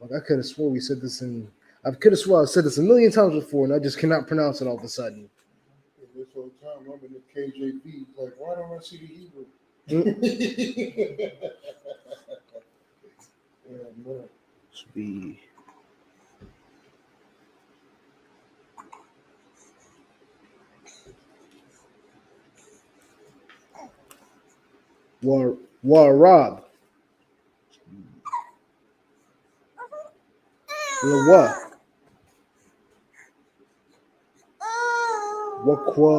like I could have swore we said this in. I could have swore I said this a million times before, and I just cannot pronounce it all of a sudden. This whole time I'm in the KJV. Like, why don't I see the Hebrew? Yeah, man. Should be Warab. Lawa. Wakwa.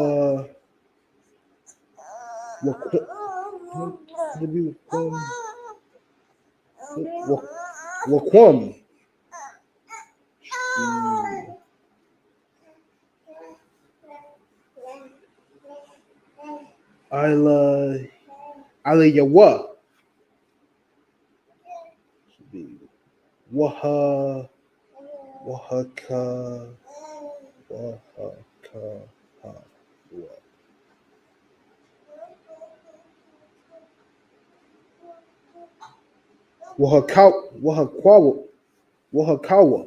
Wakwam. Ala Yawa. Waha. Wahaka. Wahaka. Wahakawa. Wahakawa.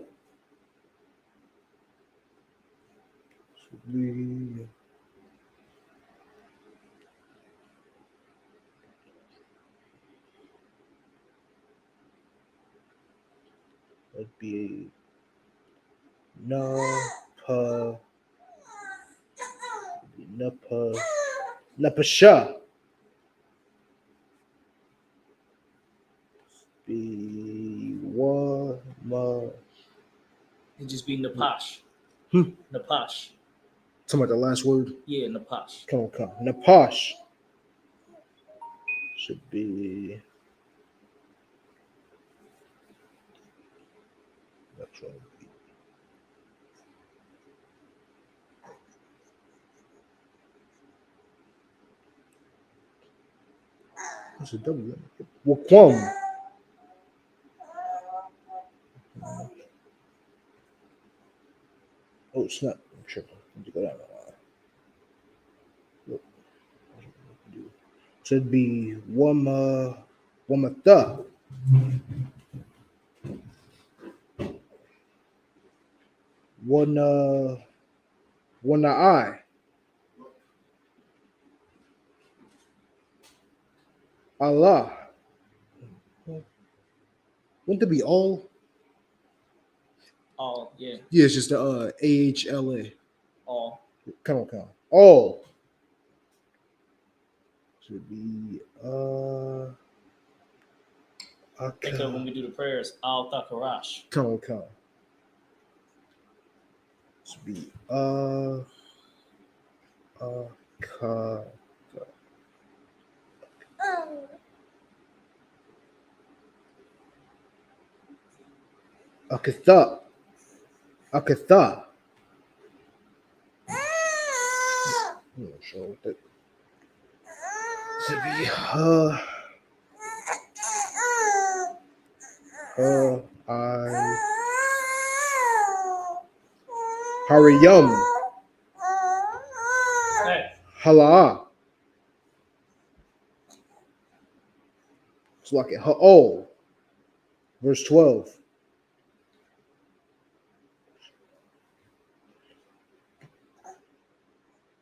That'd be Napa. Napasha. Be Wama. It just be Napash. Napash. Talking about the last word? Yeah, Napash. Come on. Napash. Should be. That's right. What's a W? Waquam. Oh snap! I'm tripping. Need to go down the line. Should be Wamatha. One I. Allah. Wouldn't it be all? All, yeah. Yeah, it's just the AHLA. All. Come on. All. Should be Think of when we do the prayers, Al Takarash. Come on. Should be ka, Akatha. Akatha. I'm not sure what that should be. I Hariyam. Hey. Hala. It's like it. Ha'ol. Verse 12.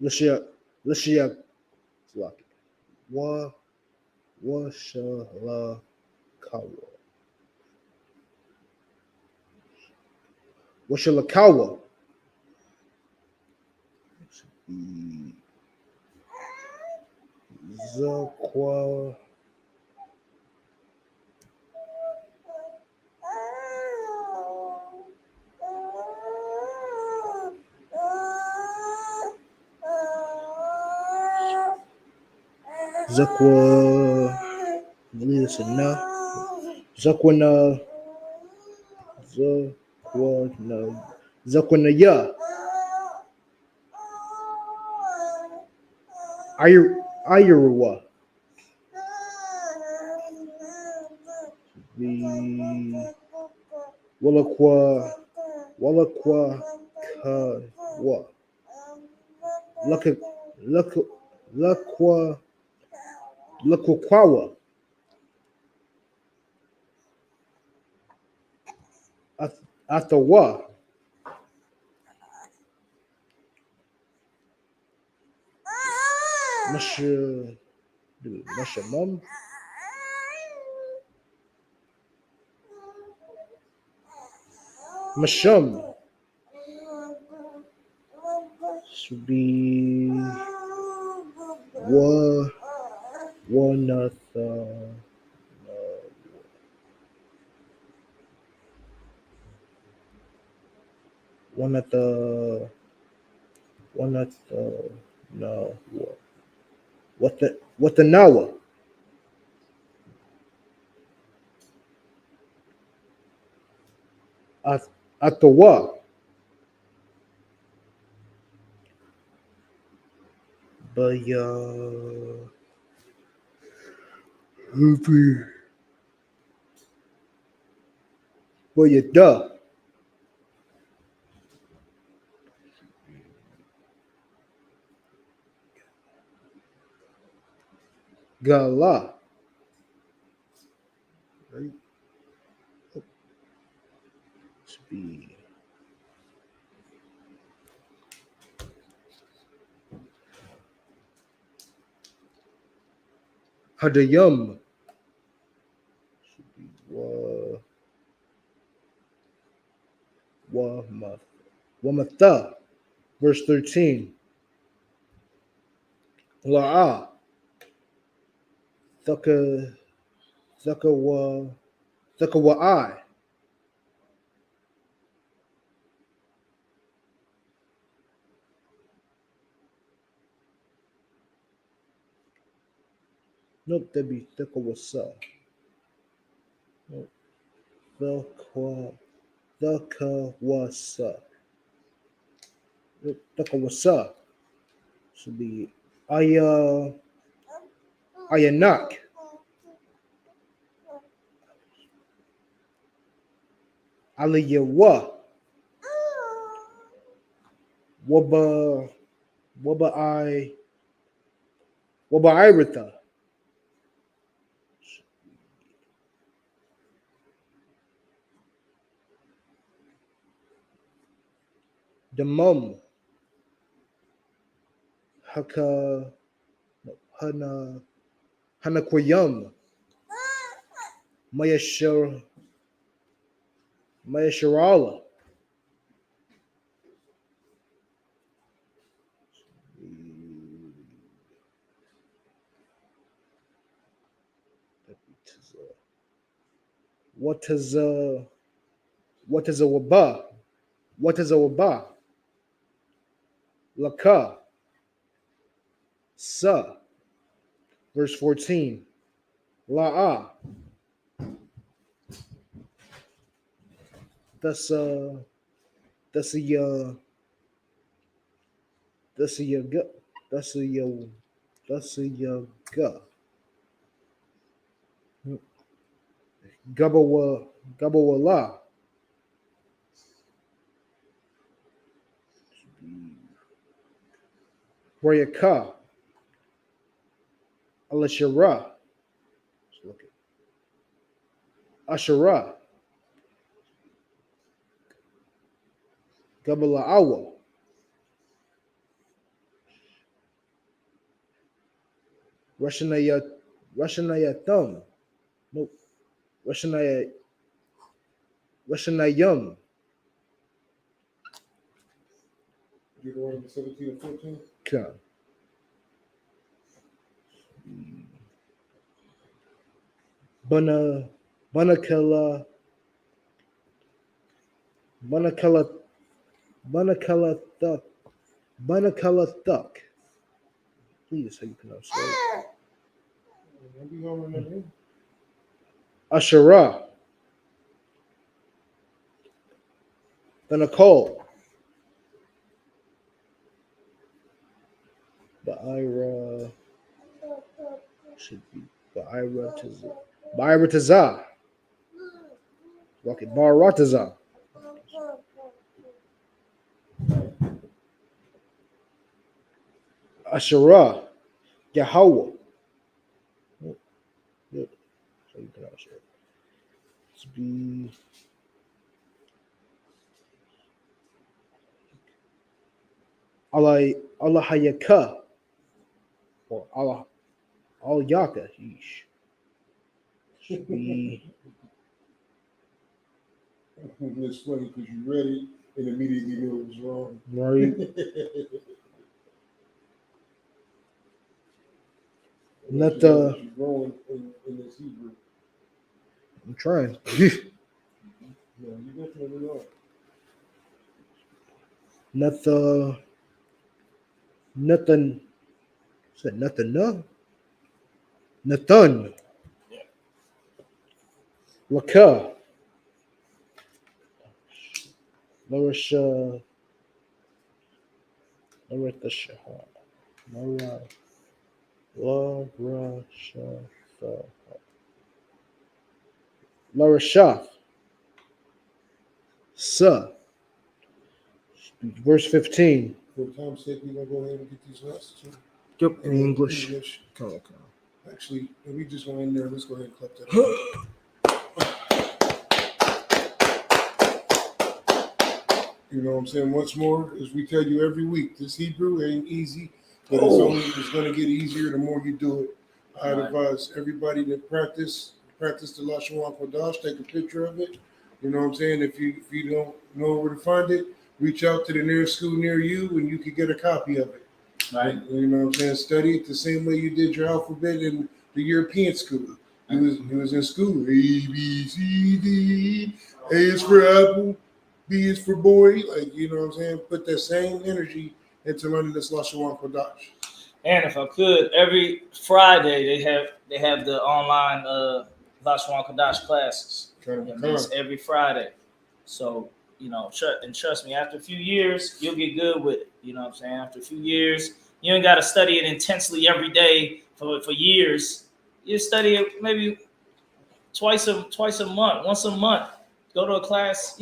Lishia. It's like it. Wa shala kawa. Wa shala kawa. Zakwa. Zakwa. Zakwana. Zakwana. Ayurwa. The Walakwa Kawa. Lakwa Atawa. Mashamam. Masham should be Wanatha. No. What the Nawa? At the what? But duh. Gala. Right? Should be Hadayum. Should be Wamatha. Verse 13. La'a. Thakawa'i. Nope, that'd be Thakawasa. Nope. Thakawasa. Nope, Thakawasa. Should be Ayanak. Aliyawa. Waba Iritha. Damum. Haka Hanakwayum. Mayasharala. What is a waba? What is a waba? Laka. Sa. Verse 14. La'a. That's a that's a that's a that's a that's a Gabawala. Rayaka. Alashara. Ashara. Gabalaawa. Rashanaya thumb. Nope. Rashanayum. Deuteronomy 17 and 14. Okay. Banakala Thuck. Please, how you pronounce that? Ashara. Banakol. Ba'ira should be Ba'ira Tazah. Okay, Baratazah. Ashara. Yahweh. Yep. So you pronounce it. It's be Allah Hayaka. Or Allah Al Yaka. Should be It's funny because you read it and immediately knew it was wrong. Right. Not the. Wrong in this Hebrew. I'm trying. Yeah, you definitely are. Nothing. Said nothing. No. Nathan. Laka. Larisha. Larisha Shahar. Larisha. Sa. Verse 15. For time's sake, we're going to go ahead and get these last two. Yep, in English. Come on. Actually, we just go in there. Let's go ahead and clap that up. You know what I'm saying? Once more, as we tell you every week, this Hebrew ain't easy, but it's going to get easier the more you do it. I advise everybody to practice the Lashon Kodash, take a picture of it. You know what I'm saying? If you don't know where to find it, reach out to the nearest school near you and you can get a copy of it. Right. You know what I'm saying? Study it the same way you did your alphabet in the European school. He was in school. A, B, C, D. A is for apple. B is for boy. Like, you know what I'm saying? Put that same energy into learning this Lashon Kodash. And if I could, every Friday they have the online Vashwan Kadash classes. It's every Friday. So, trust me, after a few years, you'll get good with it. You know what I'm saying? After a few years, you ain't got to study it intensely every day for years. You study it maybe twice a month, once a month. Go to a class,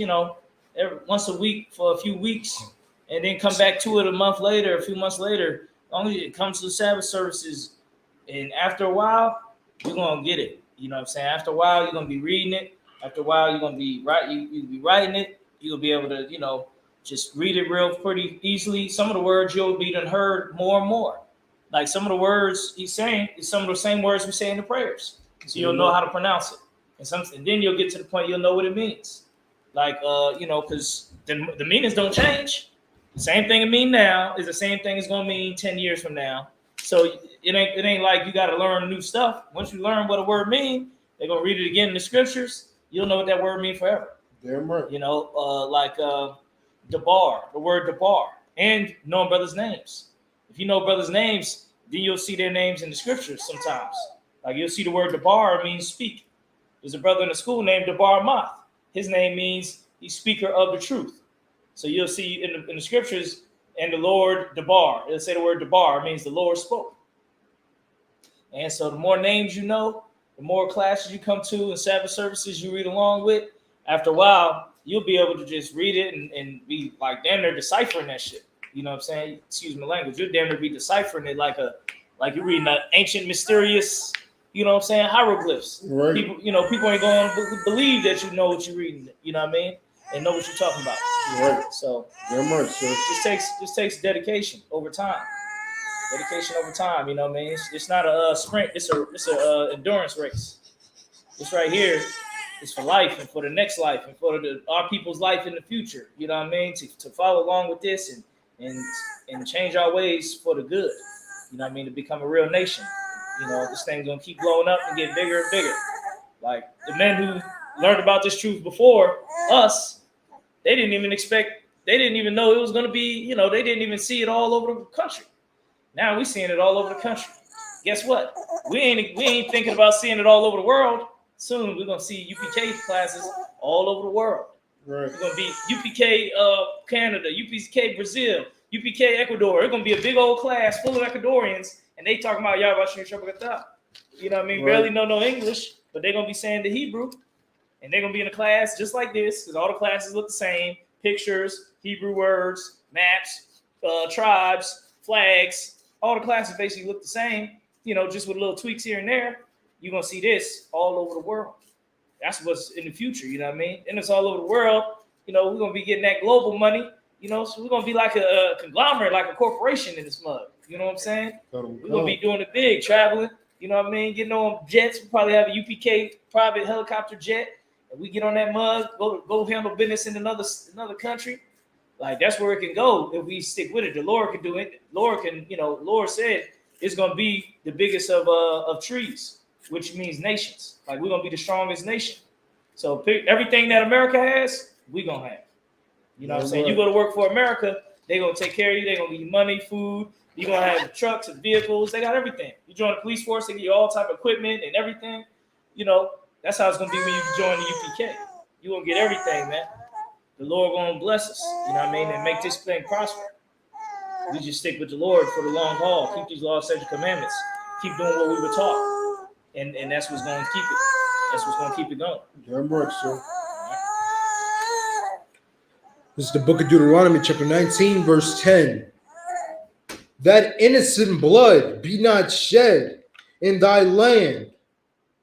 once a week for a few weeks, and then come back to it a month later, a few months later. Only it comes to the Sabbath services, and after a while, you're gonna get it. You know what I'm saying? After a while, you're gonna be reading it. After a while, you're gonna be you'll be writing it. You'll be able to, just read it real pretty easily. Some of the words you'll be done heard more and more. Like some of the words he's saying is some of the same words we say in the prayers. So you'll know how to pronounce it. And then you'll get to the point you'll know what it means. Like, because the meanings don't change. The same thing it mean now is the same thing it's gonna mean 10 years from now. So it ain't like you gotta learn new stuff. Once you learn what a word means, they're gonna read it again in the scriptures. You'll know what that word means forever. Damn right. Debar, the word debar, and knowing brothers' names. If you know brothers' names, then you'll see their names in the scriptures sometimes. Like you'll see the word debar means speak. There's a brother in the school named Debar Math. His name means he's speaker of the truth. So you'll see in the scriptures, and the Lord Debar. It'll say the word Debar. It means the Lord spoke. And so the more names you know, the more classes you come to and Sabbath services you read along with, after a while, you'll be able to just read it and be like damn near deciphering that shit. You know what I'm saying? Excuse my language. You'll damn near be deciphering it like you're reading an ancient, mysterious, you know what I'm saying, hieroglyphs. Right. People ain't going to believe that you know what you're reading, you know what I mean? And know what you're talking about. Right. So damn right, sir. Just takes dedication over time. Dedication over time, you know what I mean? It's not a sprint, it's a endurance race. This right here is for life and for the next life and for our people's life in the future. You know what I mean? To follow along with this and change our ways for the good. You know what I mean? To become a real nation. This thing's gonna keep blowing up and get bigger and bigger. Like the men who learned about this truth before us, they didn't even know it was gonna be, they didn't even see it all over the country. Now we're seeing it all over the country. Guess what? We ain't thinking about seeing it all over the world. Soon we're gonna see UPK classes all over the world. Right. It's gonna be UPK Canada, UPK Brazil, UPK Ecuador. It's gonna be a big old class full of Ecuadorians, and they talking about Yahweh Shabbat. You know what I mean? Right. Barely know no English, but they're gonna be saying the Hebrew, and they're gonna be in a class just like this because all the classes look the same: pictures, Hebrew words, maps, tribes, flags. All the classes basically look the same, just with little tweaks here and there. You're going to see this all over the world. That's what's in the future, you know what I mean? And it's all over the world. We're going to be getting that global money, so we're going to be like a conglomerate, like a corporation in this mug. You know what I'm saying? We're going to be doing it big, traveling, you know what I mean? Getting on jets. We probably have a UPK private helicopter jet. And we get on that mug, go handle business in another country. Like that's where it can go if we stick with it. The Lord can do it. Lord said it's gonna be the biggest of trees, which means nations. Like we're gonna be the strongest nation. So everything that America has, we're gonna have. You know what I'm saying? You go to work for America, they're gonna take care of you, they're gonna give you money, food, you're gonna have trucks and vehicles, they got everything. You join the police force, they give you all type of equipment and everything. That's how it's gonna be when you join the UPK. You're gonna get everything, man. The Lord gonna bless us, you know what I mean, and make this thing prosper. We just stick with the Lord for the long haul. Keep these laws, statutes, commandments. Keep doing what we were taught, and that's what's gonna keep it. That's what's gonna keep it going. Damn right, sir. This is the book of Deuteronomy, chapter 19, verse 10. That innocent blood be not shed in thy land,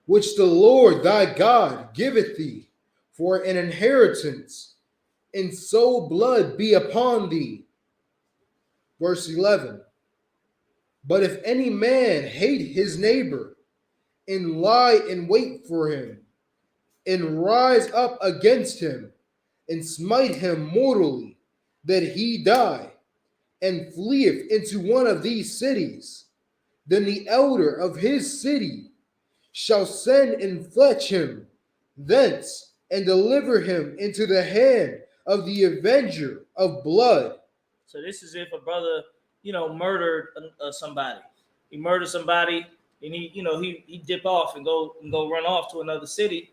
which the Lord thy God giveth thee for an inheritance, and so blood be upon thee. Verse 11. But if any man hate his neighbor, and lie in wait for him, and rise up against him, and smite him mortally, that he die, and fleeth into one of these cities, then the elder of his city shall send and fetch him thence, and deliver him into the hand of the avenger of blood. So this is if a brother, murdered somebody. He murdered somebody, and he dip off and go run off to another city.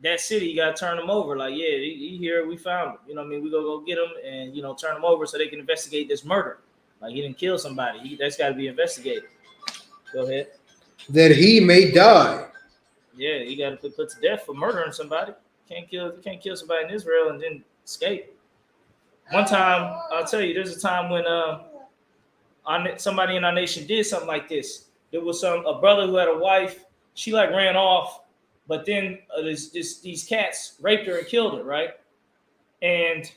That city, you gotta turn him over. Like, yeah, he here, we found him. You know what I mean? We go get him and turn him over so they can investigate this murder. Like, he didn't kill somebody. That's got to be investigated. Go ahead. That he may die. Yeah, he got to be put to death for murdering somebody. You can't kill somebody in Israel and then escape. One time, I'll tell you, there's a time when somebody in our nation did something like this. There was a brother who had a wife. She like ran off, but then these cats raped her and killed her, right? And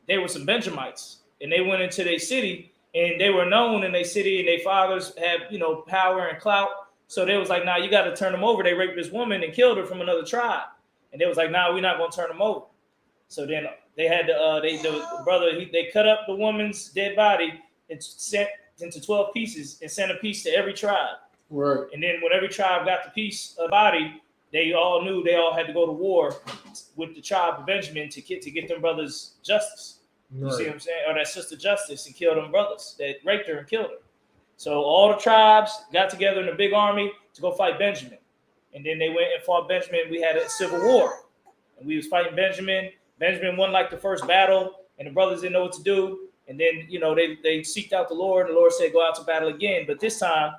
they were some Benjamites, and they went into their city, and they were known in their city, and their fathers had power and clout. So they was like, nah, you got to turn them over. They raped this woman and killed her from another tribe, and they was like, nah, we're not gonna turn them over. So then they had the brother. They cut up the woman's dead body and sent into 12 pieces and sent a piece to every tribe. Right. And then when every tribe got the piece of body, they all knew they all had to go to war with the tribe of Benjamin to get them brothers justice. You see what I'm saying? Or that sister justice and kill them brothers that raped her and killed her. So all the tribes got together in a big army to go fight Benjamin. And then they went and fought Benjamin. We had a civil war. And we was fighting Benjamin. Benjamin won like the first battle, and the brothers didn't know what to do. And then, they seeked out the Lord, and the Lord said, go out to battle again. But this time,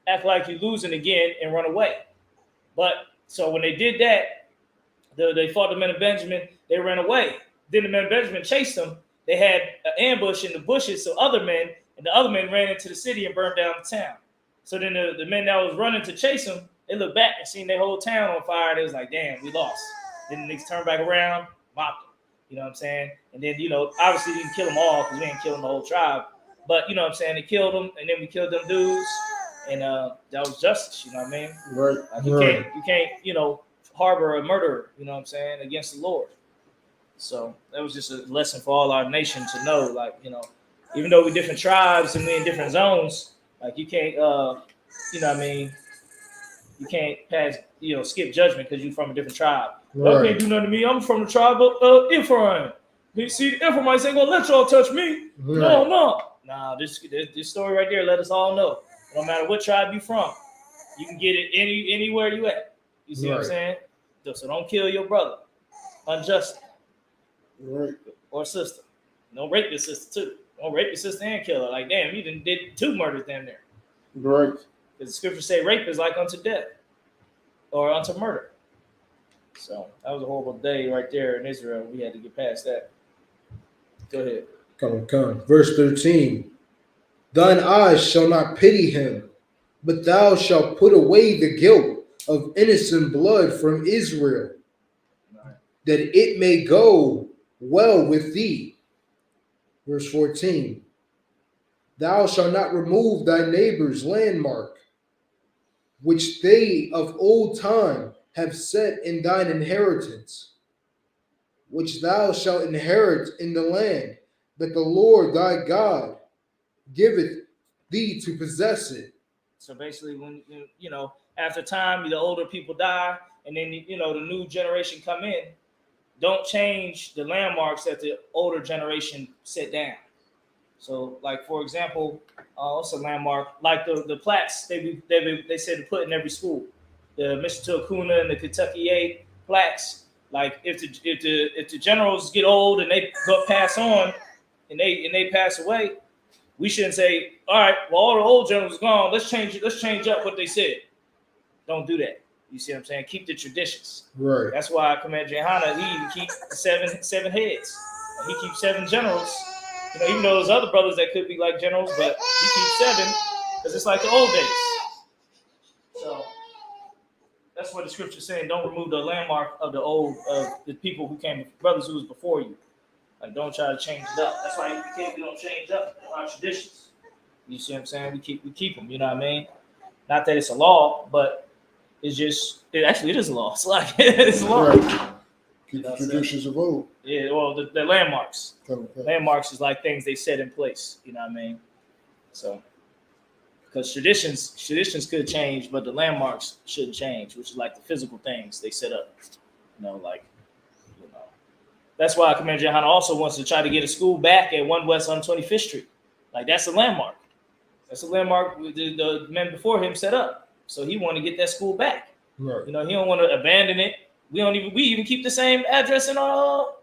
act like you're losing again and run away. But so when they did that, they fought the men of Benjamin. They ran away. Then the men of Benjamin chased them. They had an ambush in the bushes, so other men ran into the city and burned down the town. So then the men that was running to chase them, they looked back and seen their whole town on fire. They was like, damn, we lost. Then the niggas turned back around, mopped them. You know what I'm saying? And then, obviously we didn't kill them all because we didn't kill the whole tribe. But, you know what I'm saying? They killed them, and then we killed them dudes. And that was justice, you know what I mean? Right. Like you can't, harbor a murderer, you know what I'm saying, against the Lord. So that was just a lesson for all our nation to know, like, even though we're different tribes and we're in different zones, like you can't, you can't pass, skip judgment because you're from a different tribe. Right. Y'all can't do nothing to me. I'm from the tribe of Ephraim. You see, the Ephraimites ain't gonna let y'all touch me. Right. No. Nah, this story right there let us all know. No matter what tribe you from, you can get it anywhere you at. You see what I'm saying? So don't kill your brother unjustly. Right. Or sister. Don't rape your sister too. Don't rape your sister and kill her. Like, damn, you did 2 murders down there. Right. Because the scriptures say rape is like unto death or unto murder. So that was a horrible day right there in Israel. We had to get past that. Go ahead. Come. Verse 13. Thine eyes shall not pity him, but thou shalt put away the guilt of innocent blood from Israel, that it may go well with thee. Verse 14. Thou shalt not remove thy neighbor's landmark, which they of old time have set in thine inheritance, which thou shalt inherit in the land that the Lord thy God giveth thee to possess it. So basically, when after time, the older people die, and then the new generation come in. Don't change the landmarks that the older generation set down. So, like for example, what's a landmark? Like the plaques they said to put in every school, the Mr. Akuna and the Kentucky 8 plaques. Like if the generals get old and they pass on, and they pass away, we shouldn't say, all right, well all the old generals are gone. Let's change up what they said. Don't do that. You see what I'm saying? Keep the traditions. Right. That's why Commander Johanna, he even keeps seven heads. He keeps 7 generals. Even though there's other brothers that could be like generals, but he keeps 7 because it's like the old days. So that's what the scripture's saying. Don't remove the landmark of the people who came, brothers who was before you. Like, don't try to change it up. That's why we don't change up our traditions. You see what I'm saying? We keep them. You know what I mean? Not that it's a law, but it's just it is a law. It's like it's a law. Right. Keep the traditions of old. Yeah, well, the landmarks. Okay. Landmarks is like things they set in place. You know what I mean? So, because traditions could change, but the landmarks shouldn't change, which is like the physical things they set up. That's why Commander Johanna also wants to try to get a school back at 1 West 125th Street. Like, that's a landmark. That's a landmark the men before him set up. So he want to get that school back. Right. You know, he don't want to abandon it. We even keep the same address in our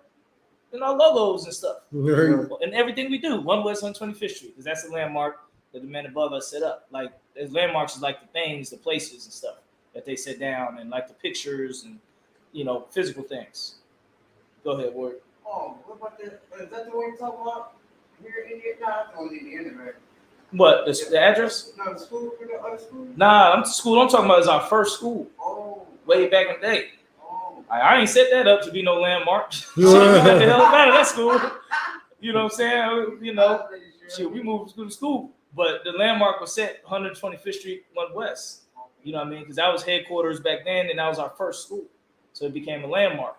logos and stuff. Right. And everything we do, 1 West 125th Street, because that's the landmark that the men above us set up. Like, there's landmarks is like the things, the places and stuff that they set down, and like the pictures and, you know, physical things. Go ahead, Ward. Oh, what about the? Is that the one you're talking about? Here in India? Nah, it's only in the internet. What, the address? No, the school for the other school? Nah, I'm talking about is our first school. Oh. Way back in the day. Oh. I ain't set that up to be no landmark. Shit, what the hell out of that school? You know what I'm saying? You know, shit, we moved to school. But the landmark was set 125th Street, 1 West. You know what I mean? Because that was headquarters back then, and that was our first school. So it became a landmark.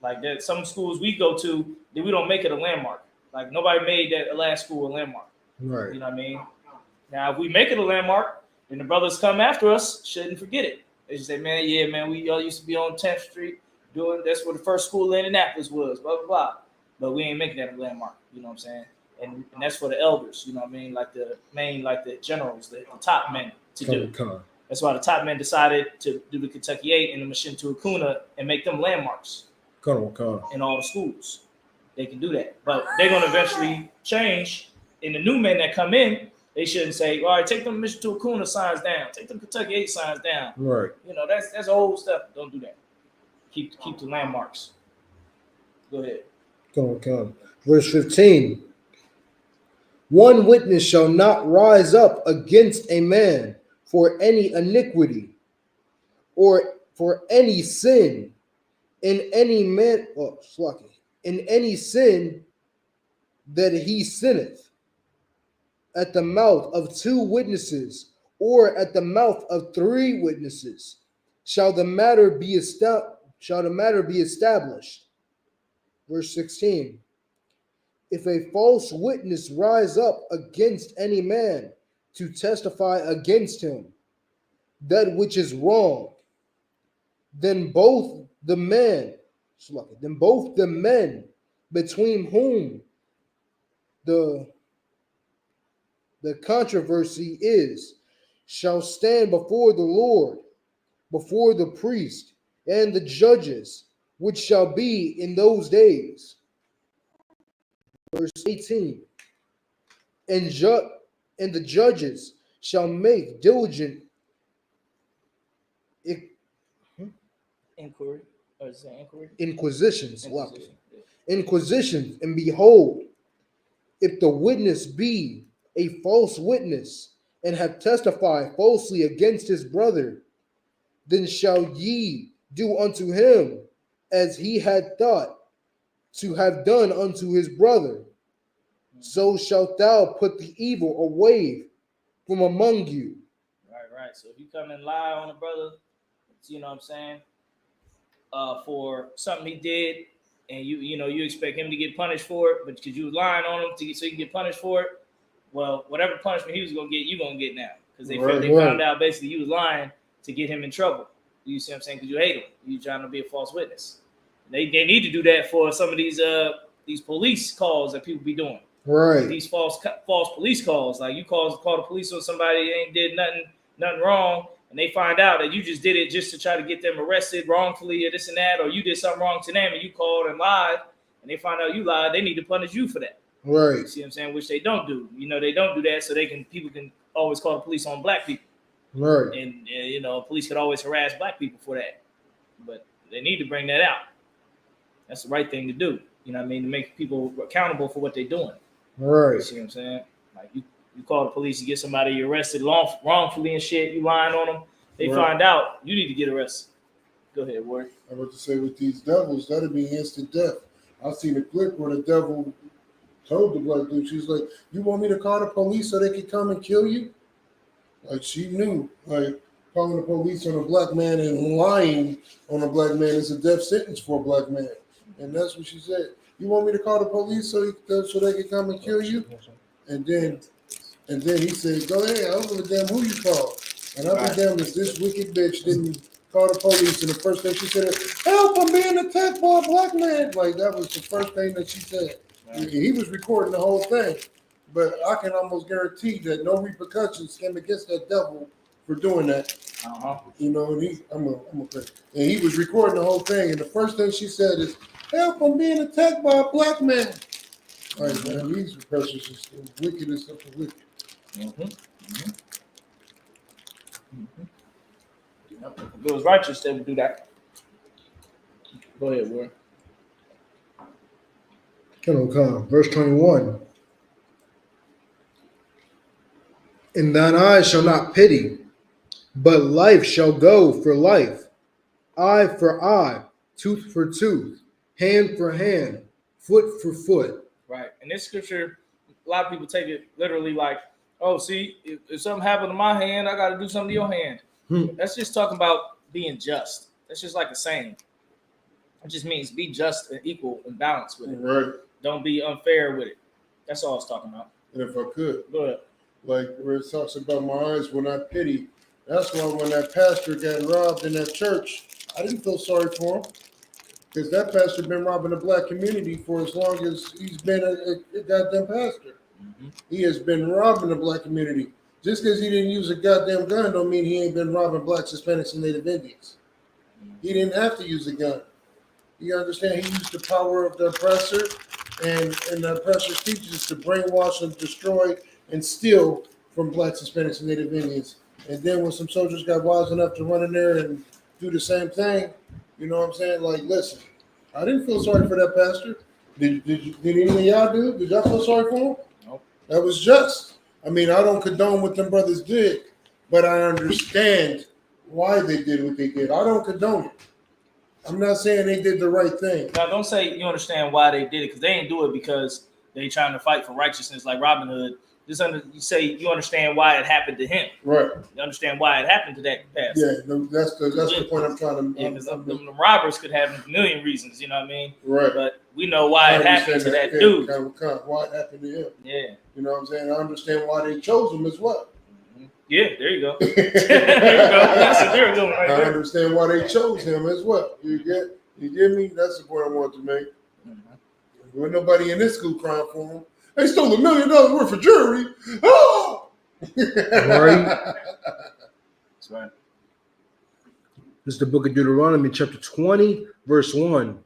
Like that, some schools we go to, we don't make it a landmark. Like nobody made that last school a landmark. Right. You know what I mean? Now, if we make it a landmark, then the brothers come after us, shouldn't forget it. They just say, man, yeah, man, we all used to be on 10th Street that's where the first school in Indianapolis was, blah, blah, blah. But we ain't making that a landmark, you know what I'm saying? And that's for the elders, you know what I mean? Like the generals, the top men to do. That's why the top men decided to do the Kentucky 8 and the Mashintu Akuna and make them landmarks in all the schools. They can do that. But they're going to eventually change. And the new men that come in, they shouldn't say, all right, take them Mashintu Akuna signs down. Take them Kentucky 8 signs down. Right. You know, that's old stuff. Don't do that. Keep the landmarks. Go ahead. Come. Verse 15. One witness shall not rise up against a man for any iniquity or for any sin in any man, in any sin that he sinneth at the mouth of 2 witnesses or at the mouth of 3 witnesses shall the matter be established. Verse 16. If a false witness rise up against any man to testify against him that which is wrong, then both the men between whom the controversy is shall stand before the Lord, before the priest and the judges, which shall be in those days. Verse 18. And the judges shall make diligent inquiry. Or is it inquiry? Inquisitions. And behold, if the witness be a false witness and have testified falsely against his brother, then shall ye do unto him as he had thought to have done unto his brother. So shalt thou put the evil away from among you. Right. So if you come and lie on a brother, you know what I'm saying, for something he did, and you expect him to get punished for it, but because you was lying on him so he can get punished for it, well, whatever punishment he was gonna get, you gonna get now, because they found out basically you was lying to get him in trouble. You see what I'm saying? Because you hate him, you trying to be a false witness. They need to do that for some of these police calls that people be doing. Right. These false police calls, like you call the police on somebody that ain't did nothing wrong, and they find out that you just did it just to try to get them arrested wrongfully or this and that, or you did something wrong to them and you called and lied, and they find out you lied, they need to punish you for that. Right. You see what I'm saying? Which they don't do. They don't do that so people can always call the police on black people. Right. And police could always harass black people for that. But they need to bring that out. That's the right thing to do. You know what I mean? To make people accountable for what they're doing. Right. You see what I'm saying? Like you call the police, you get somebody arrested wrongfully and shit, you lying on them, they find out, you need to get arrested. Go ahead, Ward. I was to say with these devils, that'd be instant death. I seen a clip where the devil told the black dude, she's like, you want me to call the police so they can come and kill you? Like she knew, like calling the police on a black man and lying on a black man is a death sentence for a black man. And that's what she said. You want me to call the police so they can come and kill you? And then he said, go ahead, I don't give a damn who you call. And I'll be damned if this wicked bitch didn't called the police, and the first thing she said is, "Help! I'm being attacked by a black man." Like that was the first thing that she said. Right. He was recording the whole thing, but I can almost guarantee that no repercussions came against that devil for doing that. You know, and and he was recording the whole thing, and the first thing she said is, "Help! I'm being attacked by a black man." All right, man, these repressors is the wickedest of the wicked. If it was righteous, they would do that. Go ahead, Warren. Come. Verse 21. And thine eyes shall not pity, but life shall go for life, eye for eye, tooth for tooth, hand for hand, foot for foot. Right. And this scripture, a lot of people take it literally like, oh, see, if something happened to my hand, I got to do something to your hand. That's just talking about being just. That's just like a saying. It just means be just and equal and balanced with it. Right. Don't be unfair with it. That's all it's talking about. And if I could, go ahead. Like where it talks about my eyes will not pity. That's why when that pastor got robbed in that church, I didn't feel sorry for him. Because that pastor been robbing the black community for as long as he's been a goddamn pastor. He has been robbing the black community. Just because he didn't use a goddamn gun don't mean he ain't been robbing blacks, Hispanics, and Native Indians. He didn't have to use a gun. You understand? He used the power of the oppressor and the oppressor's teachers to brainwash and destroy and steal from blacks, Hispanics, and Native Indians. And then when some soldiers got wise enough to run in there and do the same thing, you know what I'm saying? Like, listen, I didn't feel sorry for that pastor. Did any of y'all do? Did y'all feel sorry for him? Nope. That was just. I mean, I don't condone what them brothers did, but I understand why they did what they did. I don't condone it. I'm not saying they did the right thing. Now, don't say you understand why they did it, because they didn't do it because they trying to fight for righteousness like Robin Hood. You say you understand why it happened to him. Right. You understand why it happened to that pastor. Yeah, that's the point I'm trying to make. Because the robbers could have a million reasons, you know what I mean? Right. But we know why it happened to that dude. Why it happened to him. Yeah. You know what I'm saying? I understand why they chose him as well. Yeah, there you go. There you go. That's a very good one right there. I understand why they chose him as well. You get me? That's the point I want to make. There wasn't nobody in this school crying for him. They stole $1 million worth of jewelry. Oh! Right. That's right. This is the book of Deuteronomy, chapter 20, verse 1.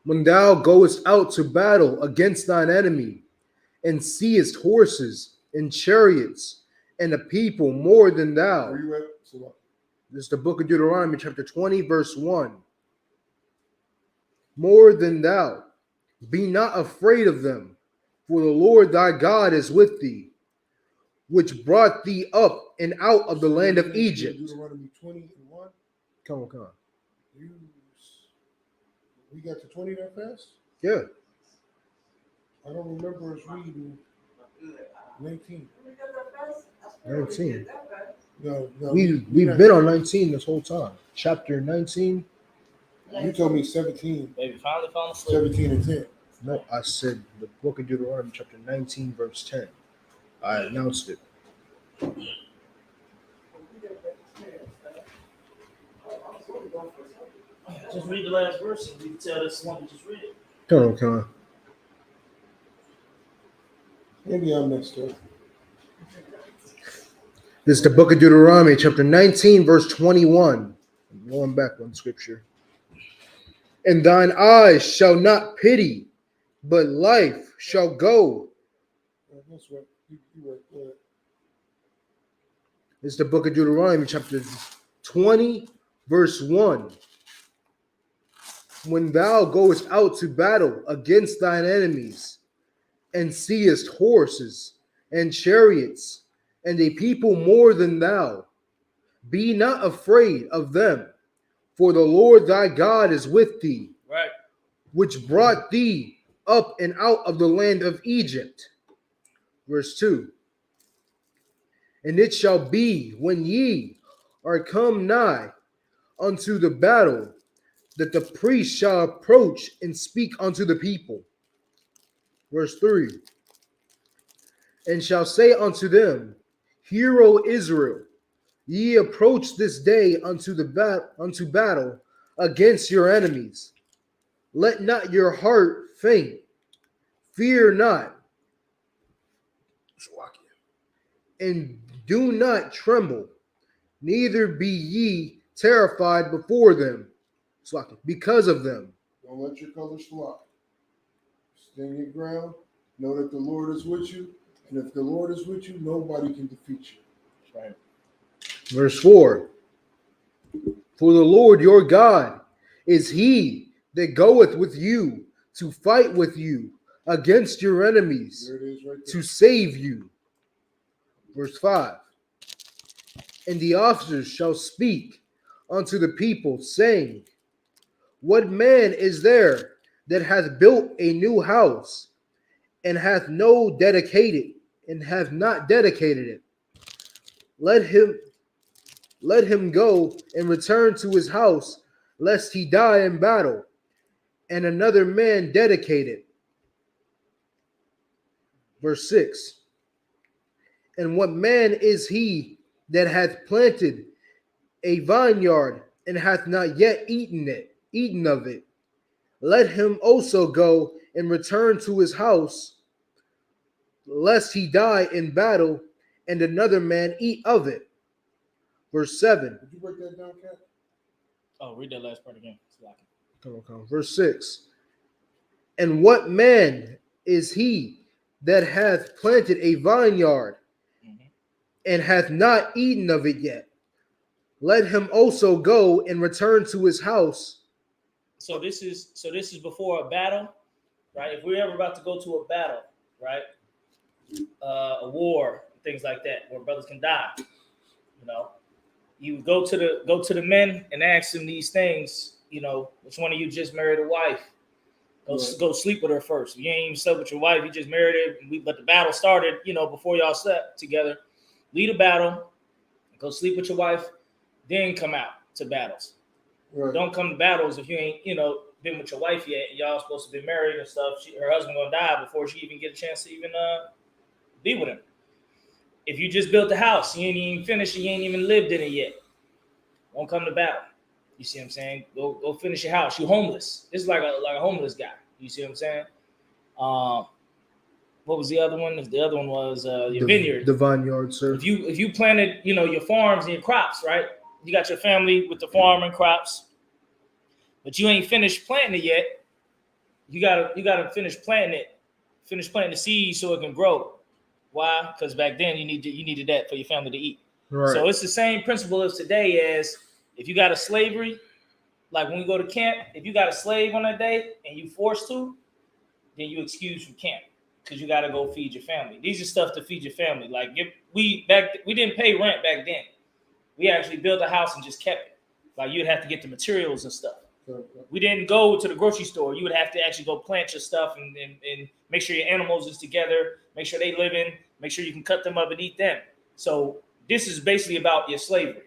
When thou goest out to battle against thine enemy, and seest horses and chariots, and a people more than thou. This is the book of Deuteronomy, chapter 20, verse 1. More than thou. Be not afraid of them, for the Lord thy God is with thee, which brought thee up and out of the land of Egypt. Deuteronomy 20 and 1. Come on. We got to 20 that fast? Yeah. I don't remember us reading 19. 19. No. We've been on 19 this whole time. Chapter 19. You told me 17. Baby, finally found asleep. 17 and 10. No, I said the book of Deuteronomy, chapter 19, verse 10. I announced it. Just read the last verse and you can tell this one you just read it. Come on. Maybe I messed up. This is the book of Deuteronomy, chapter 19, verse 21. I'm going back one scripture. And thine eyes shall not pity, but life shall go. That's right. This is the book of Deuteronomy, chapter 20, verse 1. When thou goest out to battle against thine enemies, and seest horses and chariots, and a people more than thou, be not afraid of them, for the Lord thy God is with thee, right, which brought thee up and out of the land of Egypt. Verse 2. And it shall be when ye are come nigh unto the battle, that the priest shall approach and speak unto the people. Verse 3. And shall say unto them, Hear, O Israel, Ye approach this day unto battle against your enemies. Let not your heart faint. Fear not, and do not tremble. Neither be ye terrified before them, because of them. Don't let your colors fly. Stand your ground. Know that the Lord is with you. And if the Lord is with you, nobody can defeat you. Right. Verse 4. For the Lord your God is he that goeth with you to fight with you against your enemies, There it is right there. to save you. Verse 5. And the officers shall speak unto the people, saying, What man is there that hath built a new house, and hath not dedicated it? Let him go and return to his house, lest he die in battle, and another man dedicate it. Verse 6. And what man is he that hath planted a vineyard, and hath not yet eaten of it? Let him also go and return to his house, lest he die in battle, and another man eat of it. Verse 7. Did you break that down, Cat? Oh, read that last part again. Come on. Verse 6. And what man is he that hath planted a vineyard, and hath not eaten of it yet? Let him also go and return to his house. So this is before a battle, right? If we're ever about to go to a battle, right? A war, things like that, where brothers can die. You know, you go to the men and ask them these things. You know, which one of you just married a wife? Go sleep with her first. If you ain't even slept with your wife, you just married her. But the battle started, you know, before y'all slept together. Lead a battle, go sleep with your wife, then come out to battles. Right. Don't come to battles if you ain't, you know, been with your wife yet. Y'all supposed to be married and stuff. Her husband gonna die before she even get a chance to even be with him. If you just built a house, you ain't even finished, you ain't even lived in it yet. Don't come to battle. You see what I'm saying? Go finish your house. You homeless. This is like a homeless guy. You see what I'm saying? What was the other one? The other one was your vineyard. The vineyard, sir. If you planted, you know, your farms and your crops, right? You got your family with the farm and crops, but you ain't finished planting it yet. You gotta finish planting it. Finish planting the seeds so it can grow. Why? Because back then you needed that for your family to eat. Right. So it's the same principle as today as if you got a slavery, like when we go to camp, if you got a slave on that day and you forced to, then you excused from camp because you got to go feed your family. These are stuff to feed your family. Like we didn't pay rent back then. We actually built a house and just kept it. Like you'd have to get the materials and stuff. We didn't go to the grocery store. You would have to actually go plant your stuff and make sure your animals is together, make sure they live in, make sure you can cut them up and eat them. So this is basically about your slavery.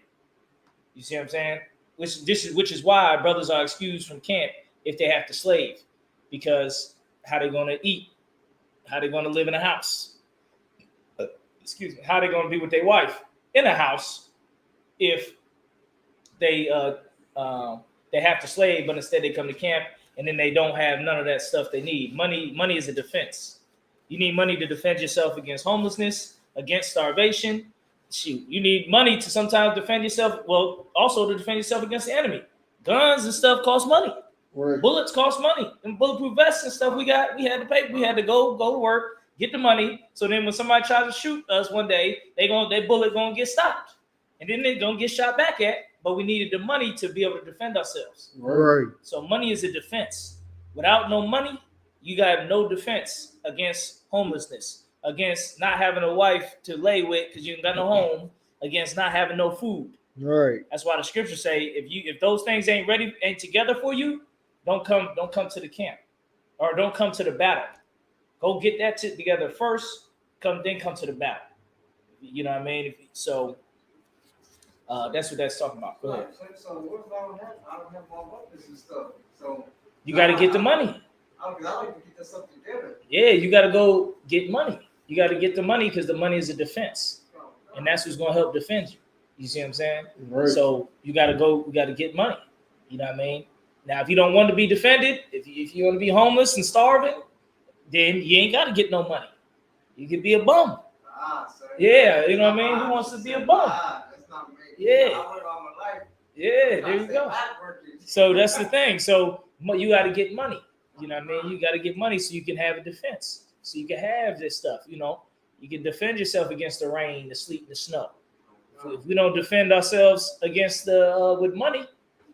You see what I'm saying? Which is why brothers are excused from camp if they have to slave, because how they going to eat? How they going to live in a house? Excuse me. How they going to be with their wife in a house if they have to slave, but instead they come to camp and then they don't have none of that stuff they need. Money is a defense. You need money to defend yourself against homelessness, against starvation. Shoot, you need money to sometimes defend yourself. Well, also to defend yourself against the enemy. Guns and stuff cost money. Right. Bullets cost money. And bulletproof vests and stuff we had to pay. We had to go to work, get the money. So then when somebody tries to shoot us one day, their bullet gonna get stopped. And then they gonna get shot back at. But we needed the money to be able to defend ourselves. Right. So money is a defense. Without no money, you got no defense against homelessness, against not having a wife to lay with because you ain't got no home, against not having no food. Right. That's why the scriptures say if those things ain't together for you, don't come to the camp or don't come to the battle. Go get that together first, then come to the battle. You know what I mean? So that's what that's talking about. Go ahead. So what's wrong with that? I don't have my weapons and stuff. So you got to get the money. I don't even get that stuff together. Yeah, you got to go get money. You got to get the money because the money is a defense, and that's what's going to help defend you. You see what I'm saying? Right. So you got to go. You got to get money. You know what I mean? Now, if you don't want to be defended, if you want to be homeless and starving, then you ain't got to get no money. You could be a bum. Yeah, you know what I mean? Who wants to be a bum? Yeah. Yeah, there you go. So that's the thing. So you got to get money. You know what I mean? You got to get money so you can have a defense. So you can have this stuff, you know. You can defend yourself against the rain, the sleet, and the snow. If we don't defend ourselves against the with money,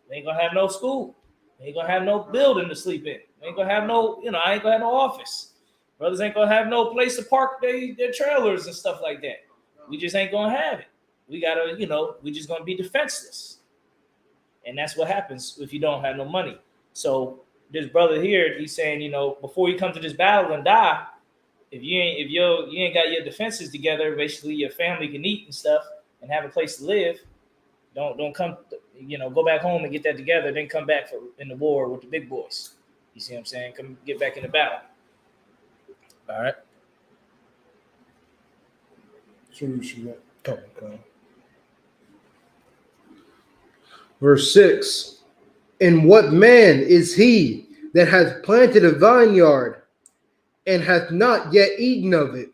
we ain't gonna have no school. We ain't gonna have no building to sleep in. We ain't gonna have no, I ain't gonna have no office. Brothers ain't gonna have no place to park their trailers and stuff like that. We just ain't gonna have it. We gotta, we just gonna be defenseless. And that's what happens if you don't have no money. So this brother here, he's saying, before you come to this battle and die, if you ain't got your defenses together, basically your family can eat and stuff and have a place to live. Don't come, go back home and get that together, then come back in the war with the big boys. You see what I'm saying? Come get back in the battle. All right. Verse 6. And what man is he that hath planted a vineyard and hath not yet eaten of it?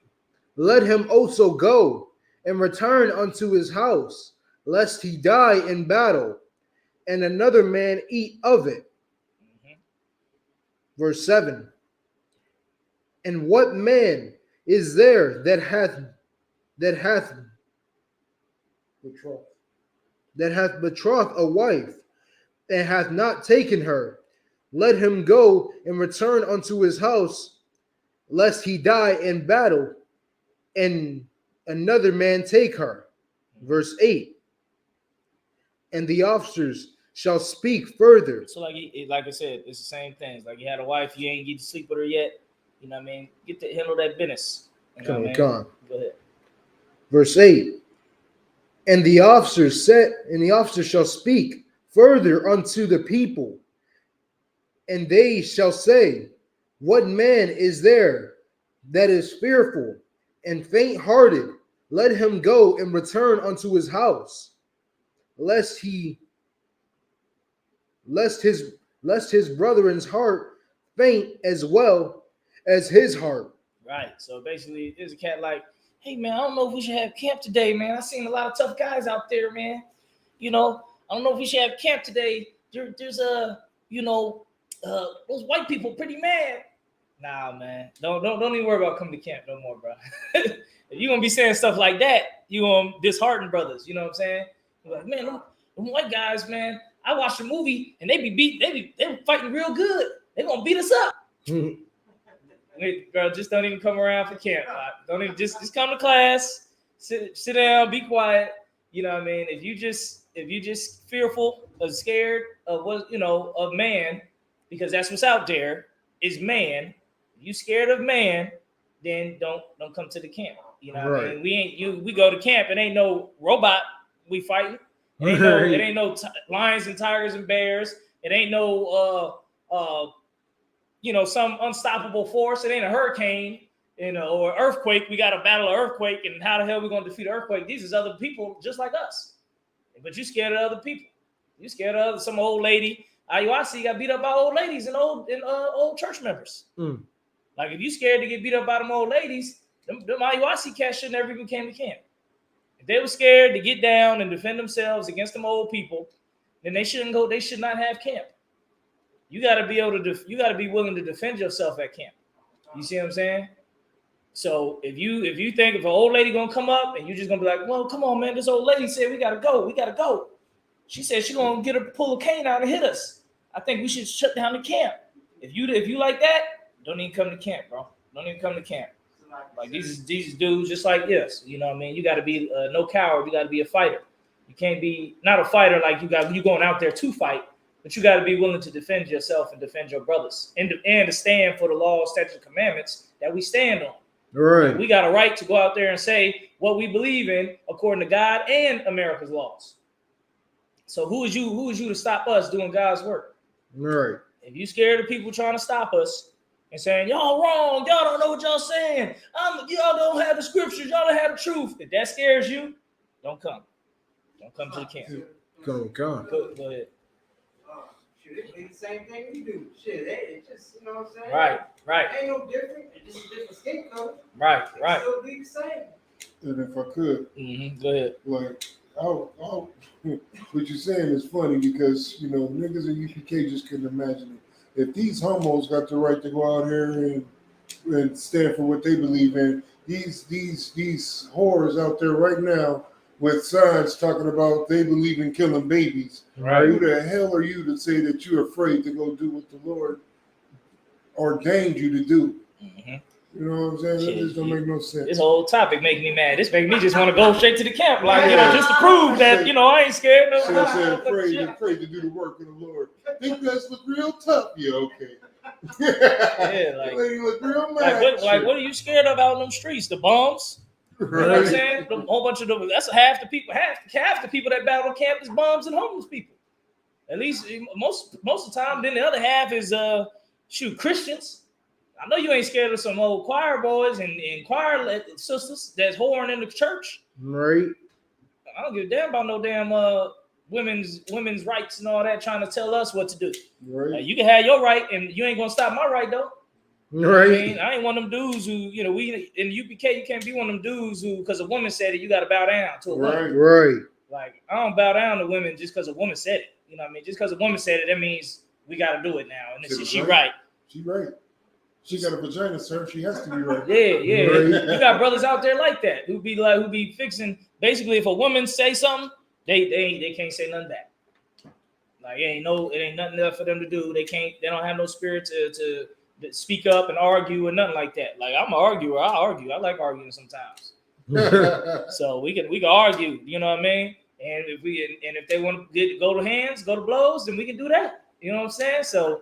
Let him also go and return unto his house, lest he die in battle, and another man eat of it. Verse 7. And what man is there that hath betrothed a wife and hath not taken her? Let him go and return unto his house, lest he die in battle, and another man take her. Verse 8. And the officers shall speak further. So like I said, it's the same thing. Like you had a wife, you ain't get to sleep with her yet. You know what I mean? Get to handle that business. You know what I mean? Go ahead. Verse 8. And the officers shall speak further unto the people, and they shall say, what man is there that is fearful and faint-hearted? Let him go and return unto his house, lest his brethren's heart faint as well as his heart. Right. So basically, there's a cat like, hey man, I don't know if we should have camp today, man. I seen a lot of tough guys out there, man. I don't know if we should have camp today. There's those white people pretty mad. Nah, man. Don't even worry about coming to camp no more, bro. If you're gonna be saying stuff like that, you're gonna dishearten brothers. You know what I'm saying? You're like, man, them white guys, man. I watched a movie and they were fighting real good. They gonna beat us up. Wait, bro, just don't even come around for camp. Don't even just come to class, sit down, be quiet. You know what I mean? If you just fearful or scared of of man, because that's what's out there is man. If you scared of man, then don't come to the camp. You know what I mean? We go to camp. It ain't no robot we fighting. It ain't no lions and tigers and bears. It ain't no some unstoppable force. It ain't a hurricane, or earthquake. We got to battle an earthquake, and how the hell we going to defeat an earthquake? These is other people just like us. But you scared of other people. You scared of some old lady. IUIC got beat up by old ladies and old church members. Like if you scared to get beat up by them old ladies, them IUIC cats should never even came to camp. If they were scared to get down and defend themselves against them old people, then they shouldn't go. They should not have camp. You got to be able to. You got to be willing to defend yourself at camp. You see what I'm saying? So if you think if an old lady gonna come up and you just gonna be like, well, come on, man, this old lady said we gotta go. She said she gonna pull a cane out and hit us. I think we should shut down the camp. If you like that, don't even come to camp, bro. Don't even come to camp. Like these dudes just like this. You know what I mean? You got to be no coward. You got to be a fighter. You can't be not a fighter like you going out there to fight, but you got to be willing to defend yourself and defend your brothers and to stand for the laws, statutes, and commandments that we stand on. Right. We got a right to go out there and say what we believe in according to God and America's laws. So who is you to stop us doing God's work? Right. If you scared of people trying to stop us and saying y'all wrong, y'all don't know what y'all saying, y'all don't have the scriptures, y'all don't have the truth. If that scares you, don't come. Don't come to the camp. Go. Go ahead. Shit, it be the same thing we do. Shit, it just, you know what I'm saying? Right. Ain't no different. It's just a different scapegoat. Right. Still be the same. And if I could, go ahead. Like, what you're saying is funny because, you know, niggas in UPK just couldn't imagine it. If these homos got the right to go out here and stand for what they believe in, these whores out there right now with signs talking about they believe in killing babies. Right. Who the hell are you to say that you're afraid to go do what the Lord ordained you to do? Mm-hmm. You know what I'm saying? That just don't make no sense. This whole topic making me mad. This making me just want to go straight to the camp, like, you know, just to prove that, you know, I ain't scared. Afraid to do the work of the Lord. Think that's look real tough. Yeah, okay. Yeah, like, lady look real mad. What are you scared of out in them streets? The bombs? Right. You know what I'm saying? A whole bunch of them. That's half the people. Half the people that battle on campus, bums and homeless people. At least most of the time. Then the other half is Christians. I know you ain't scared of some old choir boys and choir sisters that's whoring in the church. Right. I don't give a damn about no damn women's rights and all that, trying to tell us what to do. Right. You can have your right, and you ain't gonna stop my right though. Right. I mean, I ain't one of them dudes who, you know, we in UPK, you can't be one of them dudes who, because a woman said it, you got to bow down to a woman. Right. Like, I don't bow down to women just because a woman said it. You know what I mean? Just because a woman said it, that means we got to do it now. And she right. She right. She got a vagina, sir. She has to be right. Yeah. Right. You got brothers out there like that who be fixing. Basically, if a woman say something, they can't say nothing back. Like, it ain't nothing left for them to do. They don't have no spirit to speak up and argue and nothing like that. Like, I'm an arguer. I argue. I like arguing sometimes. So we can argue. You know what I mean? And if they want to go to hands, go to blows, then we can do that. You know what I'm saying? So,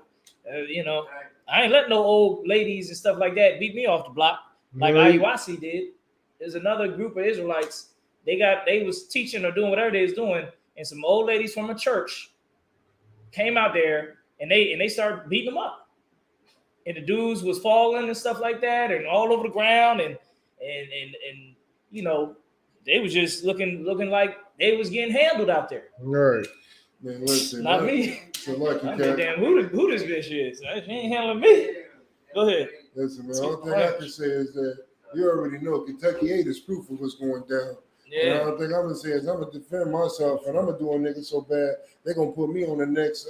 you know, I ain't letting no old ladies and stuff like that beat me off the block like IUIC did. There's another group of Israelites. They was teaching or doing whatever they was doing, and some old ladies from a church came out there and they started beating them up. And the dudes was falling and stuff like that, and all over the ground, and you know, they was just looking like they was getting handled out there. Right. Man, listen. Not me. So lucky, I'm like, damn, who this bitch is? She ain't handling me. Go ahead. Listen, man. The only thing I can say is that you already know Kentucky 8 is proof of what's going down. Yeah. And the only thing I'm gonna say is I'm gonna defend myself, and I'm gonna do a nigga so bad they're gonna put me on the next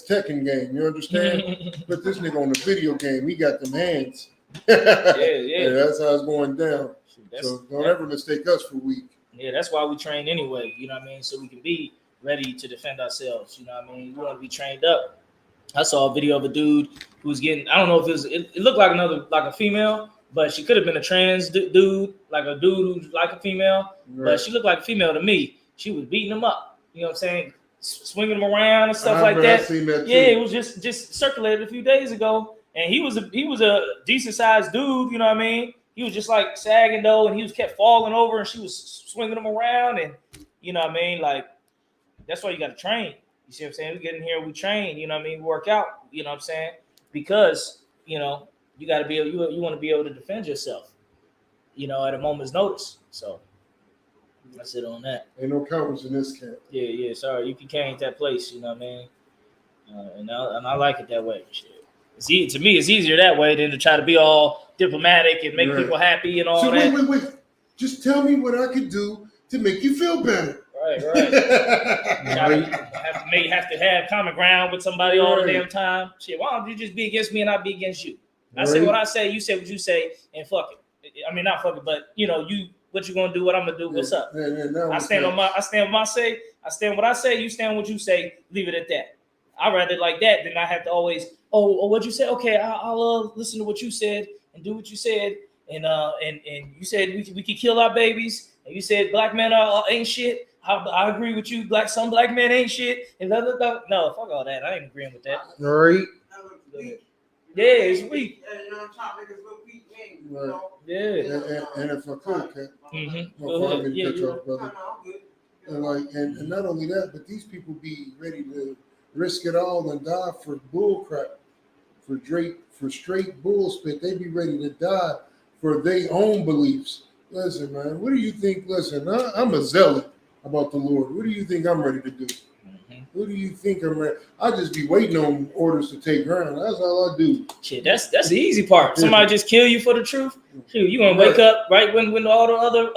Tekken game. You understand? Put this nigga on the video game. He got them hands. Yeah. And that's how it's going down. So don't ever mistake us for weak. Yeah, that's why we train anyway. You know what I mean? So we can be ready to defend ourselves. You know what I mean? We want to be trained up. I saw a video of a dude who was getting, I don't know if it looked like a female, but she could have been a trans dude, like a dude who's like a female, but she looked like a female to me. She was beating him up. You know what I'm saying? Swinging him around and stuff like that. Yeah, it was just circulated a few days ago, and he was a decent sized dude. You know what I mean? He was just like sagging though, and he was kept falling over, and she was swinging him around, and you know what I mean? Like, that's why you got to train. You see what I'm saying? We get in here, we train. You know what I mean? We work out. You know what I'm saying? Because you know you got to be able. You want to be able to defend yourself. You know, at a moment's notice. So that's it on that. Ain't no cowards in this camp. Yeah. Sorry, UPK ain't that place. You know what I mean? And I like it that way. Shit. To me, it's easier that way than to try to be all diplomatic and make people happy and all that. Wait. Just tell me what I could do to make you feel better. Right. have to have common ground with somebody all the damn time. Shit, why don't you just be against me and I be against you? I say what I say, you say what you say, and fuck it. I mean, not fuck it, but you know, what you gonna do, what I'm gonna do, what's up? I stand what I say, you stand what you say, leave it at that. I'd rather like that than I have to always, what'd you say? Okay, I'll listen to what you said and do what you said. And you said we could kill our babies, and you said black men ain't shit. I agree with you. Some black men ain't shit. And no, fuck all that. I ain't agreeing with that. Right. Yeah, it's weak. Right. Yeah. And if I could, cut you off, brother. And not only that, but these people be ready to risk it all and die for bull crap, for straight bull spit. They be ready to die for their own beliefs. Listen, man, what do you think? Listen, I'm a zealot. about the Lord. What do you think I'm ready to do? What do you think I'm ready? I just be waiting on orders to take ground. That's all I do. Shit, that's the easy part. Somebody just kill you for the truth. Shoot, you gonna wake up right when all the other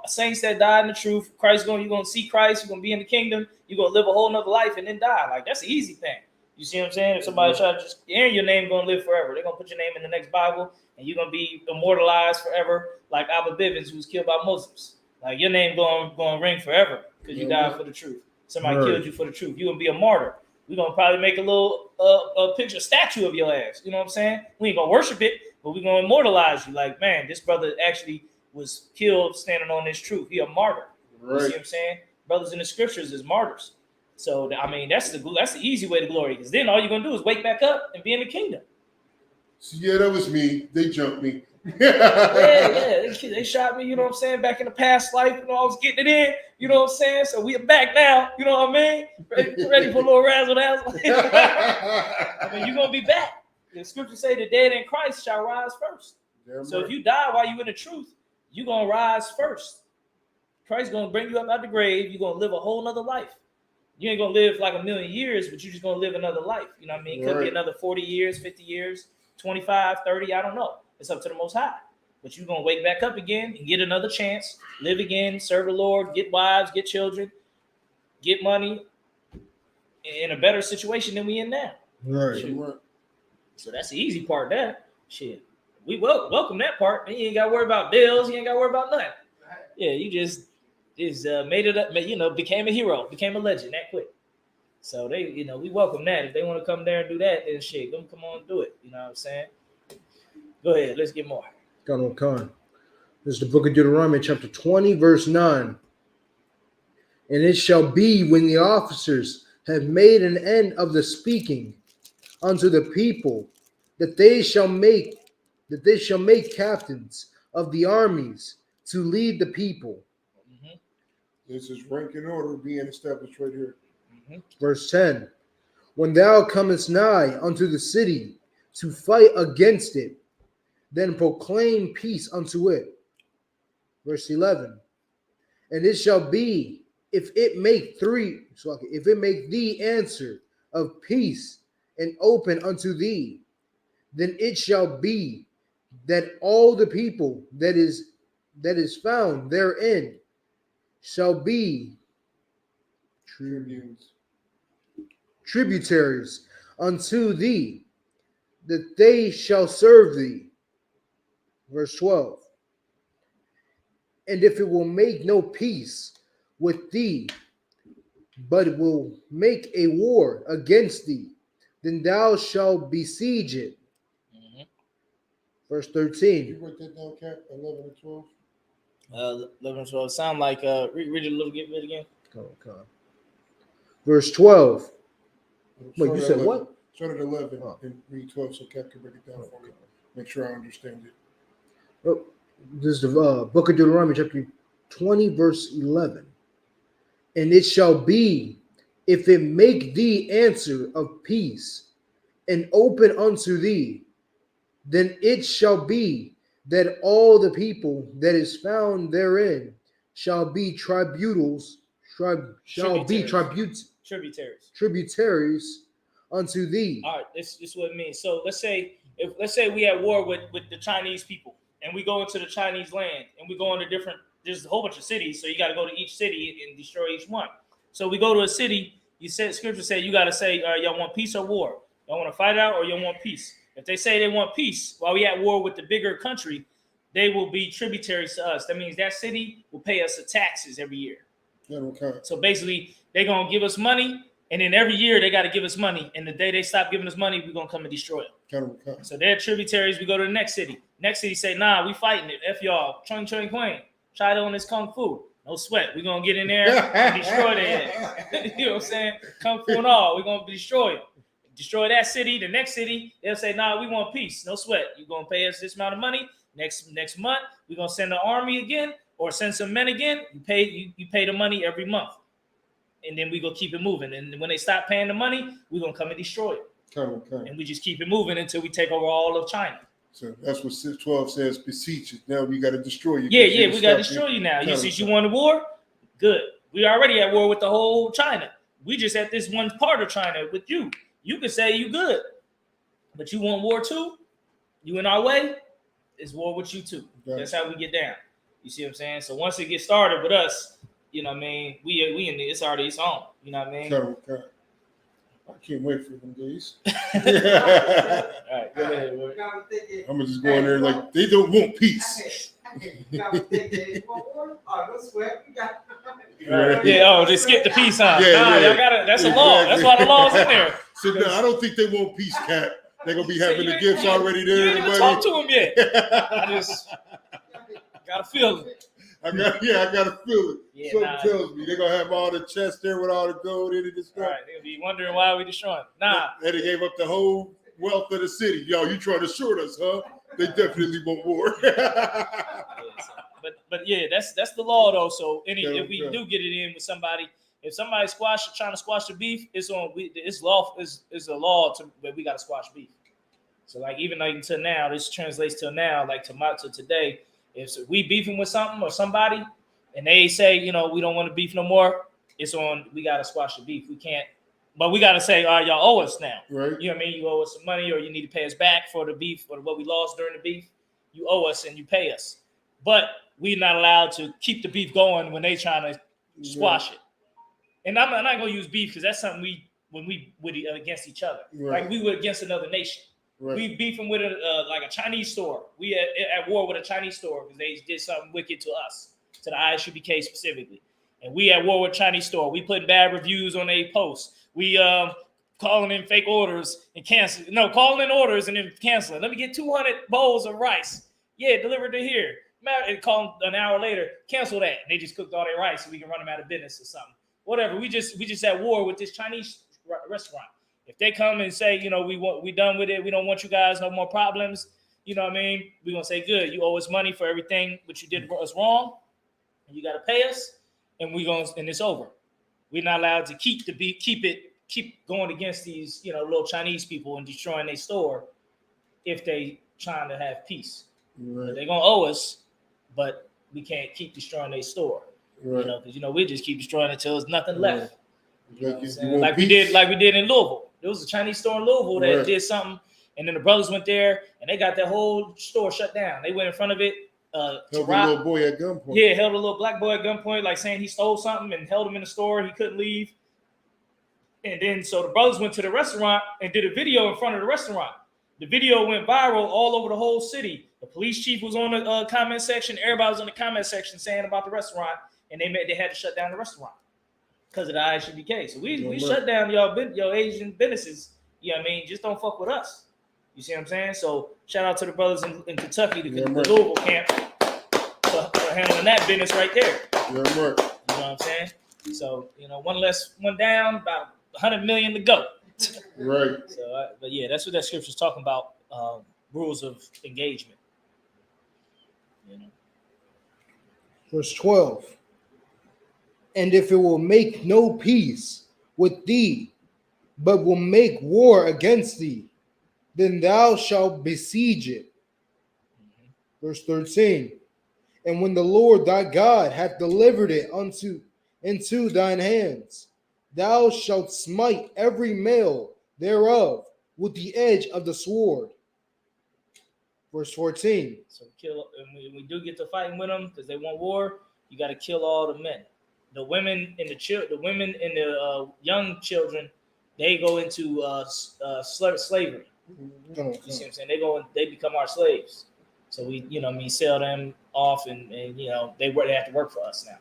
saints that died in the truth, you're gonna see Christ, you're gonna be in the kingdom, you're gonna live a whole nother life and then die. Like that's the easy thing. You see what I'm saying? If somebody try to just your name gonna live forever, they're gonna put your name in the next Bible and you're gonna be immortalized forever, like Abba Bivens, who was killed by Muslims. Like your name gonna ring forever because you died for the truth. Somebody killed you for the truth. You're gonna be a martyr. We're gonna probably make a little a picture, statue of your ass. You know what I'm saying? We ain't gonna worship it, but we're gonna immortalize you. Like, man, this brother actually was killed standing on this truth. He a martyr. You see what I'm saying? Brothers in the scriptures is martyrs. So I mean, that's the easy way to glory. Because then all you're gonna do is wake back up and be in the kingdom. So, yeah, that was me. They jumped me. yeah, they shot me, you know what I'm saying, back in the past life, you know, I was getting it in, you know what I'm saying, so we are back now, you know what I mean, ready for a little razzle-dazzle. I mean, you're going to be back. The scriptures say the dead in Christ shall rise first. So if you die while you're in the truth, you're going to rise first. Christ's going to bring you up out the grave, you're going to live a whole nother life. You ain't going to live like 1,000,000 years, but you're just going to live another life, you know what I mean, could be another 40 years, 50 years, 25, 30, I don't know. It's up to the Most High. But you're going to wake back up again and get another chance, live again, serve the Lord, get wives, get children, get money in a better situation than we in now. Right. So that's the easy part there. Shit. We welcome that part. You ain't got to worry about bills. You ain't got to worry about nothing. Yeah, you just made it up, you know, became a hero, became a legend that quick. So they, you know, we welcome that. If they want to come there and do that, then shit, come on and do it. You know what I'm saying? Go ahead, let's get more. This is the book of Deuteronomy, chapter 20, verse 9. And it shall be when the officers have made an end of the speaking unto the people, that they shall make captains of the armies to lead the people. This is rank and order being established right here. Verse 10. When thou comest nigh unto the city to fight against it, then proclaim peace unto it. Verse 11. And it shall be, if it make thee answer of peace and open unto thee, then it shall be that all the people that is found therein shall be tributaries unto thee, that they shall serve thee. Verse 12. And if it will make no peace with thee, but it will make a war against thee, then thou shalt besiege it. Verse 13. You wrote that down, Cap? 11 and 12? 11 and 12. Sound like, read it a little bit again. Verse 12. Wait, you said 11. what? Start at 11 and read 12 so Cap can break it down for me. Make sure I understand it. Oh, this is the book of Deuteronomy, chapter 20, verse 11. And it shall be, if it make thee answer of peace and open unto thee, then it shall be that all the people that is found therein shall be tributaries unto thee. All right, this is what it means. So let's say we at war with the Chinese people, and we go into the Chinese land, and we go into there's a whole bunch of cities, so you got to go to each city and destroy each one. So we go to a city. Scripture said you got to say, y'all want peace or war? Y'all want to fight out or y'all want peace? If they say they want peace while we at war with the bigger country, they will be tributaries to us. That means that city will pay us the taxes every year. Okay. So basically, they're going to give us money, and then every year they got to give us money. And the day they stop giving us money, we're going to come and destroy them. Okay. So they're tributaries. We go to the next city. Next city say, nah, we fighting it. F y'all. Chung chung quang. Try on this kung fu. No sweat. We're going to get in there and destroy their ass. You know what I'm saying? Kung fu and all. We're going to destroy them. Destroy that city. The next city, they'll say, nah, we want peace. No sweat. You're going to pay us this amount of money. Next month, we're going to send an army again or send some men again. You pay the money every month. And then we go keep it moving. And when they stop paying the money, we're going to come and destroy it. Okay. And we just keep it moving until we take over all of China. So that's what 12 says, beseech it. Now we got to destroy you. Yeah, we got to destroy you now. Since you won the war, good. We already at war with the whole China. We just at this one part of China with you. You can say you good, but you want war too? You in our way? It's war with you too. Gotcha. That's how we get down. You see what I'm saying? So once it gets started with us, you know what I mean? We in the, it's already its own. You know what I mean? Okay. I can't wait for them days. All right, go ahead. I'm gonna just go in there like they don't want peace. Yeah, just skip the peace sign. Y'all gotta, that's a law. That's why the law's in there. So no, I don't think they want peace, Cap. They're gonna be having the gifts already there. You didn't even talk to them yet. I just got a feeling. I got a feeling. Yeah, Something tells me they're gonna have all the chests there with all the gold in it and stuff. All right, they'll be wondering why we destroying. Nah. And they gave up the whole wealth of the city. Yo, you trying to short us, huh? They definitely want war. But yeah, that's the law though. So if we do get it in with somebody, if somebody's trying to squash the beef, it's a law that we got to squash beef. So like even like until now, this translates to now, like to today. If we beefing with something or somebody, and they say, you know, we don't want to beef no more, it's on. We got to squash the beef. We can't, but we got to say, all right, y'all owe us now. Right. You know what I mean? You owe us some money, or you need to pay us back for the beef or what we lost during the beef. You owe us and you pay us. But we're not allowed to keep the beef going when they trying to squash it. And I'm not going to use beef because that's something we would against each other. Right. Like we would against another nation. Right. We beefing with like a Chinese store. We at war with a Chinese store because they did something wicked to us, to the ISUBK specifically. And we at war with a Chinese store. We putting bad reviews on their posts. We calling in fake orders and canceling. No, calling in orders and then canceling. Let me get 200 bowls of rice. Yeah, delivered to here. And call them an hour later, cancel that. And they just cooked all their rice so we can run them out of business or something. Whatever. We just at war with this Chinese restaurant. If they come and say, you know, we done with it, we don't want you guys, no more problems, you know what I mean? We're going to say, good, you owe us money for everything which you did us wrong, and you got to pay us, and and it's over. We're not allowed to keep going against these, you know, little Chinese people and destroying their store if they trying to have peace. Right. They're going to owe us, but we can't keep destroying their store. Right. You know, because, you know, we just keep destroying it until there's nothing left. You know like we did in Louisville. There was a Chinese store in Louisville that did something, and then the brothers went there and they got that whole store shut down. They went in front of it. Held a little boy at gunpoint. Yeah, held a little black boy at gunpoint, like saying he stole something and held him in the store. He couldn't leave. And then so the brothers went to the restaurant and did a video in front of the restaurant. The video went viral all over the whole city. The police chief was on the comment section. Everybody was on the comment section saying about the restaurant, and they had to shut down the restaurant because of the ISUBK. So we shut down your Asian businesses. You know what I mean? Just don't fuck with us. You see what I'm saying? So shout out to the brothers in Kentucky, the Louisville camp, for handling that business right there. Yeah, right. You know what I'm saying? So, you know, one down, about 100 million to go. Right. So, but yeah, that's what that scripture's talking about. Rules of engagement. You know. Verse 12. And if it will make no peace with thee, but will make war against thee, then thou shalt besiege it. Mm-hmm. Verse 13. And when the Lord thy God hath delivered it into thine hands, thou shalt smite every male thereof with the edge of the sword. Verse 14. So kill, and we do get to fighting with them because they want war. You got to kill all the men. The women and the young children, they go into slavery. You see what I'm saying? They become our slaves. So we, you know, what I mean, sell them off, and you know, they have to work for us now.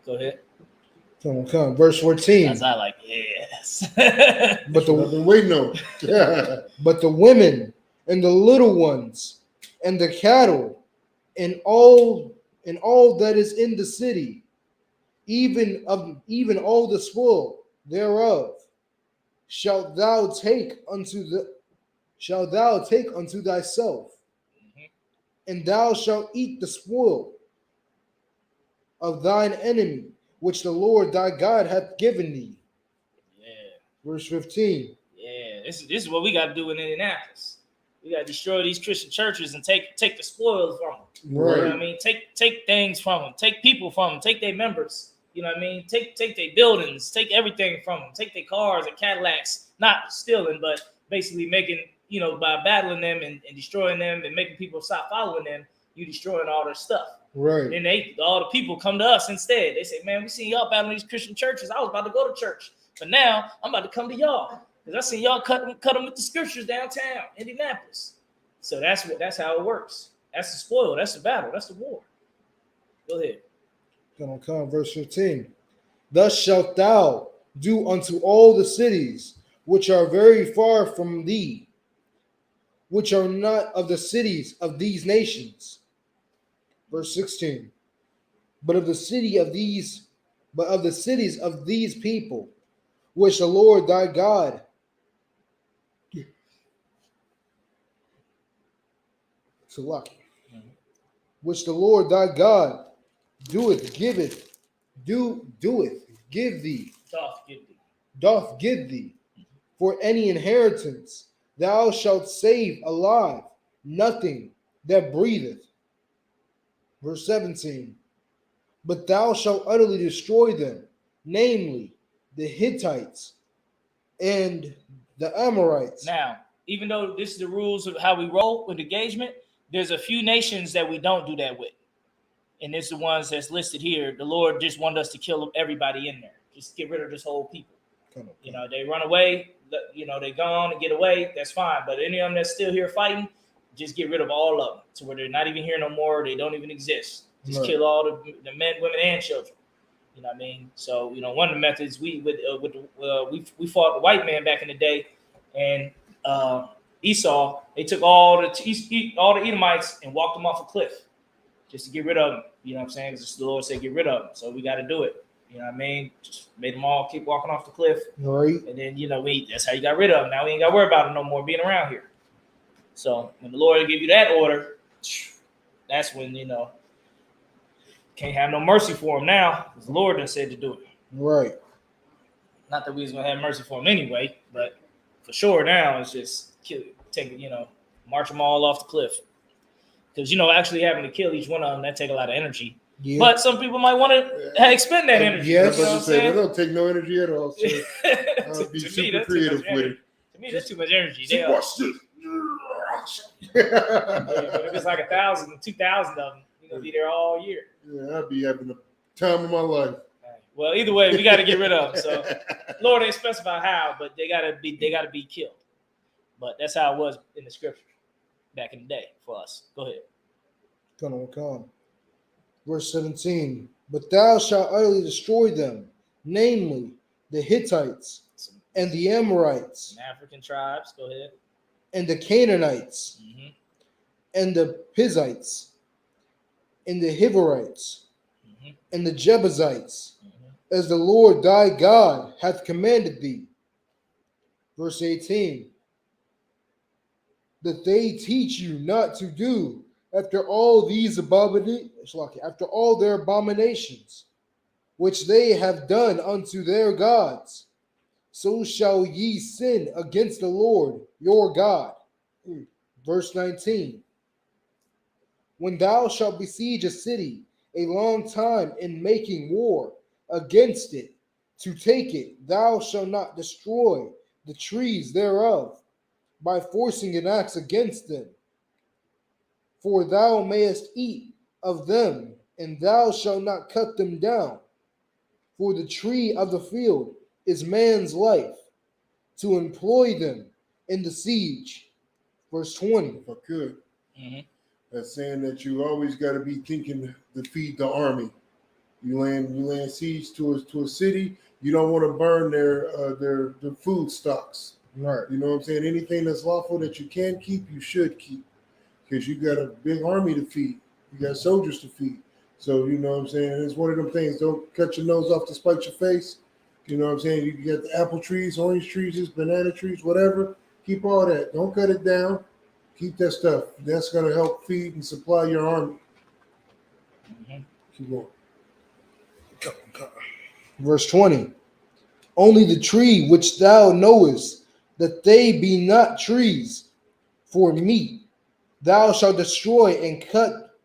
Go ahead. Come. Verse 14. As I like, yes. But I've been waiting on. But the women and the little ones and the cattle and all that is in the city, even all the spoil thereof, shalt thou take unto thyself, and thou shalt eat the spoil of thine enemy, which the Lord thy God hath given thee. Yeah. Verse 15. Yeah, this is what we got to do in Indianapolis. We got to destroy these Christian churches and take the spoils from them. Right. You know what I mean? Take things from them. Take people from them. Take their members. You know what I mean? Take their buildings, take everything from them, take their cars and Cadillacs, not stealing, but basically making, by battling them and destroying them and making people stop following them, you destroying all their stuff. Right. And then all the people come to us instead. They say, man, we seen y'all battling these Christian churches. I was about to go to church, but now I'm about to come to y'all because I seen y'all cut them with the scriptures downtown, Indianapolis. So that's how it works. That's the spoil. That's the battle. That's the war. Go ahead. Gonna come, verse 15. Thus shalt thou do unto all the cities which are very far from thee, which are not of the cities of these nations. Verse 16. But of the cities of these people, which the Lord thy God which the Lord thy God doth give thee, doth give thee, for any inheritance, thou shalt save alive nothing that breatheth. Verse 17. But thou shalt utterly destroy them, namely the Hittites and the Amorites. Now, even though this is the rules of how we roll with engagement, there's a few nations that we don't do that with. And it's the ones that's listed here. The Lord just wanted us to kill everybody in there. Just get rid of this whole people. They run away, they gone and get away, that's fine. But any of them that's still here fighting, just get rid of all of them to where they're not even here no more. They don't even exist. Just kill all the men, women, and children. You know what I mean? So, one of the methods we fought the white man back in the day, and Esau, they took all the Edomites and walked them off a cliff just to get rid of them. You know what I'm saying? Because the Lord said get rid of them. So we got to do it. You know what I mean? Just made them all keep walking off the cliff. Right. And then, that's how you got rid of them. Now we ain't got to worry about them no more being around here. So when the Lord give you that order, that's when, can't have no mercy for them now, because the Lord done said to do it. Right. Not that we was going to have mercy for them anyway, but for sure now it's just march them all off the cliff. Because, actually having to kill each one of them, that take a lot of energy. Yeah. But some people might want to expend that energy. Yes, they don't take no energy at all. So I'll be super creative with it. To me, that's too much energy. Watch this. But if it's like 1,000, 2,000 of them, you're going to be there all year. Yeah, I'll be having the time of my life. Well, either way, we got to get rid of them. So, Lord ain't specify how, but they got to be killed. But that's how it was in the scripture back in the day for us. Go ahead. Come. Verse 17. But thou shalt utterly destroy them, namely the Hittites and the Amorites, and African tribes. Go ahead. And the Canaanites, and the Pizzites, and the Hiverites, and the Jebusites, as the Lord thy God hath commanded thee. Verse 18. That they teach you not to do after all their abominations, which they have done unto their gods, so shall ye sin against the Lord your God. Verse 19. When thou shalt besiege a city a long time in making war against it, to take it, thou shalt not destroy the trees thereof by forcing an axe against them. For thou mayest eat of them, and thou shalt not cut them down. For the tree of the field is man's life, to employ them in the siege. Verse 20. If I could. That's saying that you always got to be thinking to feed the army. You land siege to a city, you don't want to burn their food stocks. Right. You know what I'm saying? Anything that's lawful that you can keep, you should keep. Because you got a big army to feed. You got soldiers to feed. So, you know what I'm saying? It's one of them things. Don't cut your nose off to spite your face. You know what I'm saying? You get the apple trees, orange trees, banana trees, whatever. Keep all that. Don't cut it down. Keep that stuff. That's going to help feed and supply your army. Keep going. Verse 20. Only the tree which thou knowest that they be not trees for meat, thou shalt destroy and cut.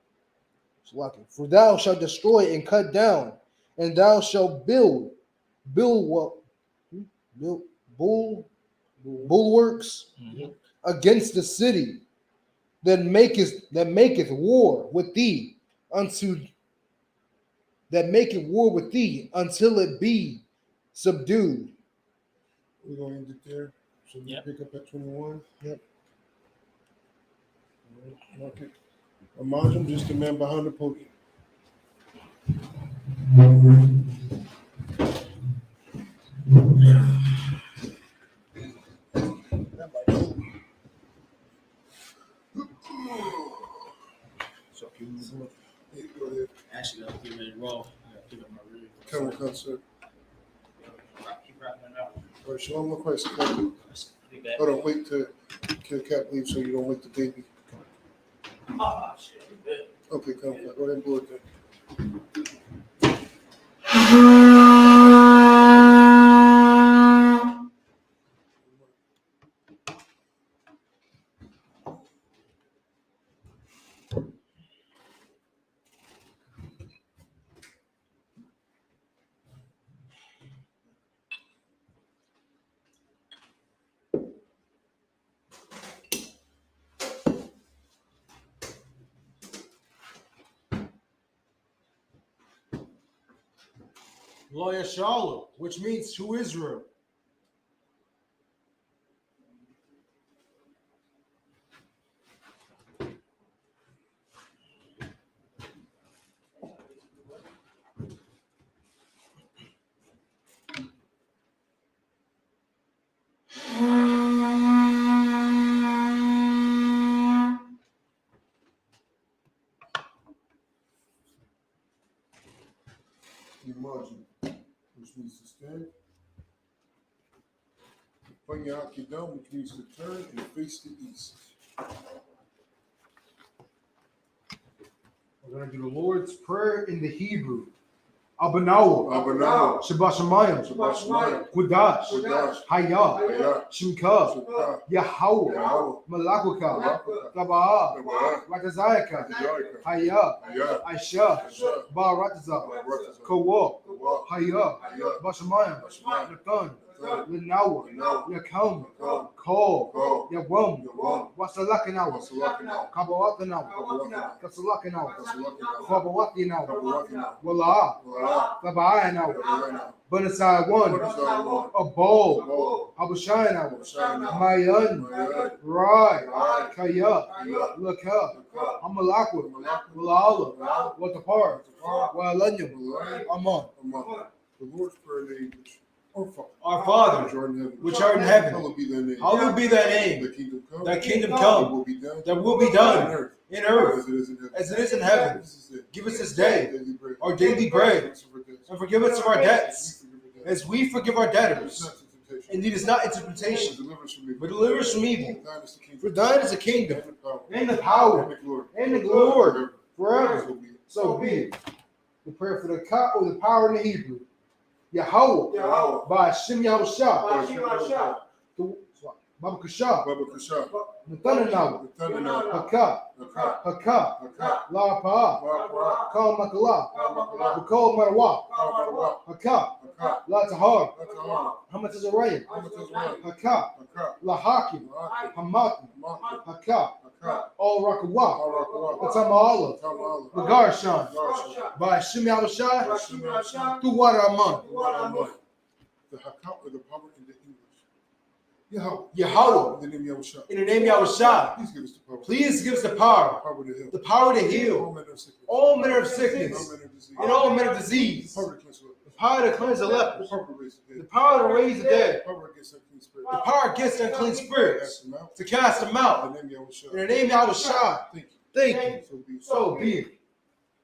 For thou shalt destroy and cut down, and thou shalt build what? Bulwarks against the city that maketh war with thee until it be subdued. We're going to end it there. So we pick up at 21. Yep. Mark it. Imagine just the man behind the podium. So Go ahead. actually, I'll get ready to roll. I gotta pick up my rig. Come on, concert. Keep wrapping it up. All right, Shalom Christ. Hold Be back. on, wait till Cap leave so you don't wake the baby. Oh, shit. You good. Okay, come on. Go ahead and blow it then. Lo Yashalu, which means to Israel. Imagine, which means to stand. Panyakidam, which means to turn and face the east. We're going to do the Lord's Prayer in the Hebrew. Abanawa, Shabbat Shemayim, Kudash, Hayah, Shimka, Yahweh, Malakuka, Tabaa, Ratazayaka, Hayah, Aisha, Barataza, Kawa, Hayah, Bashamayim, Nathan, Linawa, Yakum, Ko, Yawam, Wasalakanawa, Kabawatanawa, Kasalakanawa, Kabawatinawa, Wala, Tabaayanawa, Banasai one, a bowl, Habashayanawa, Mayan, Rai, Kaya, Laka, Amalakwa, Walala, Watapar, Walanyam, Amon. The Lord's Prayer in English. Our Father, which art in heaven, hallowed be thy name. Hallowed be thy name. Thy kingdom come. Thy will be done in earth as as it is in heaven. Give us this day our daily bread, and forgive us of our debts, as we forgive our debtors. And lead us not into temptation, but deliver us from evil. For thine is the kingdom, and the power, and the glory, forever. So be it. The prayer for the cup or the power in the Hebrew. Yahweh, by Hashem Yahushua, Baba Kasha, Nathanawa, Haka, La Pa, Kal Makala, Bakol Marawa, Haka, La Tahar, Hamat Azariah, Haka, La Hakim, Hamati, Haka, All Rakawa, Atama Allah, Magarshan, by Hashem Yahushua, through water Amon. The Hakam or the power in the English. Yahweh, In the name of Yahushua. in the name of Yahushua, Please give us the power. please give us the power, Power to heal. the power to heal All manner of sickness. all manner of sickness, All manner of disease. and all manner of disease, The power to cleanse the power to cleanse the lepers, the power to raise the the dead. power to raise the dead, The power against unclean spirit. the power against unclean spirits, Cast them out. to cast them In out. the name of Yahushua. In the name of Yahushua, Thank you. thank you. So be it. So be it.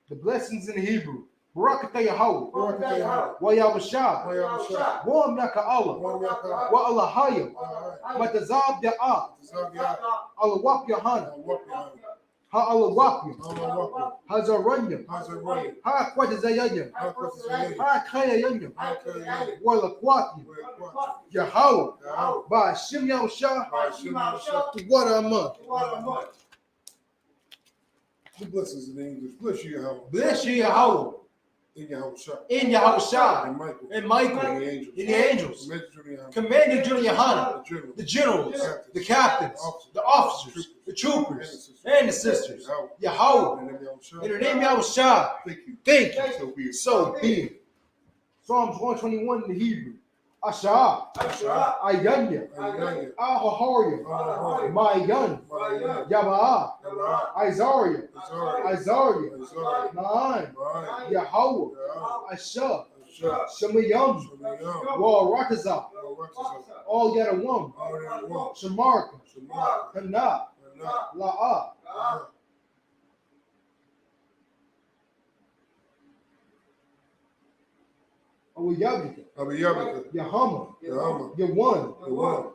The blessings in Hebrew. Barakatah Yahweh. Barakatah Yahweh. Wa Yahushua. Wa Yahushua. Wa Amnaka Allah. Wa Amnaka. Wa Allahaya. Alright. Matazab Ya'ah. Zab Yah. Allah Wap Yahana. Walk behind. Ha Allah Wapya. Allah walk. Hazaranya. How's it running? Ha Quatazayanya. How close is it? Ha Kayayanya. How close is it? Wala Quatya. Where Yahweh. Yahweh. By Hashem Yahushua. By Hashem Yahushua. To water a month. The blessings in English. Bless you, Yahweh. Bless you, Yahweh. In Yahushua. In Yahushua. And Michael. And the angels. Commander General Yohanan. The generals. The captains. The officers. The troopers. And the sisters. Yahweh. In the name of Yahushua. Thank you. So be it. Psalms 121 in the Hebrew. Asha, Ayanya, Ahoria, Mayan, Yabaa, Isaiah, Naan, Yahweh, Asha, Shemayam, Wal Rakaza, all Yadawam, Shamarka, Kana, La'a. Abiyabika, Yahama, Yawan, Yahweh,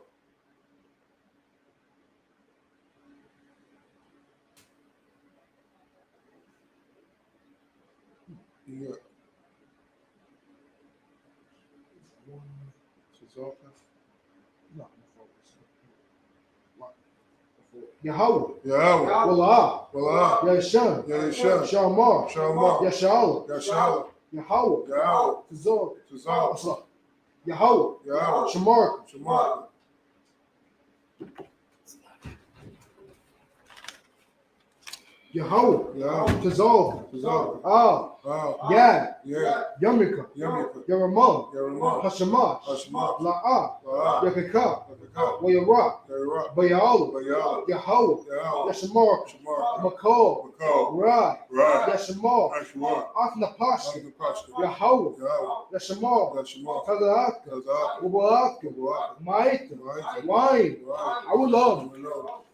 Wallah, Yashan, Shamar, Yashala, Yahweh, Tazor, Yahweh, Shamar, Yahweh, Tazor, Yad, Yamika, Yaramah, Hashamash, La'ah, Yakaka, Wayara, Bayal, Yahweh, Yashamar, Makol, Rai, Yashamar, Afnapashka, Yahweh, Yashamar, Tazaka, Wabalaka, Maita, Wine, I would love.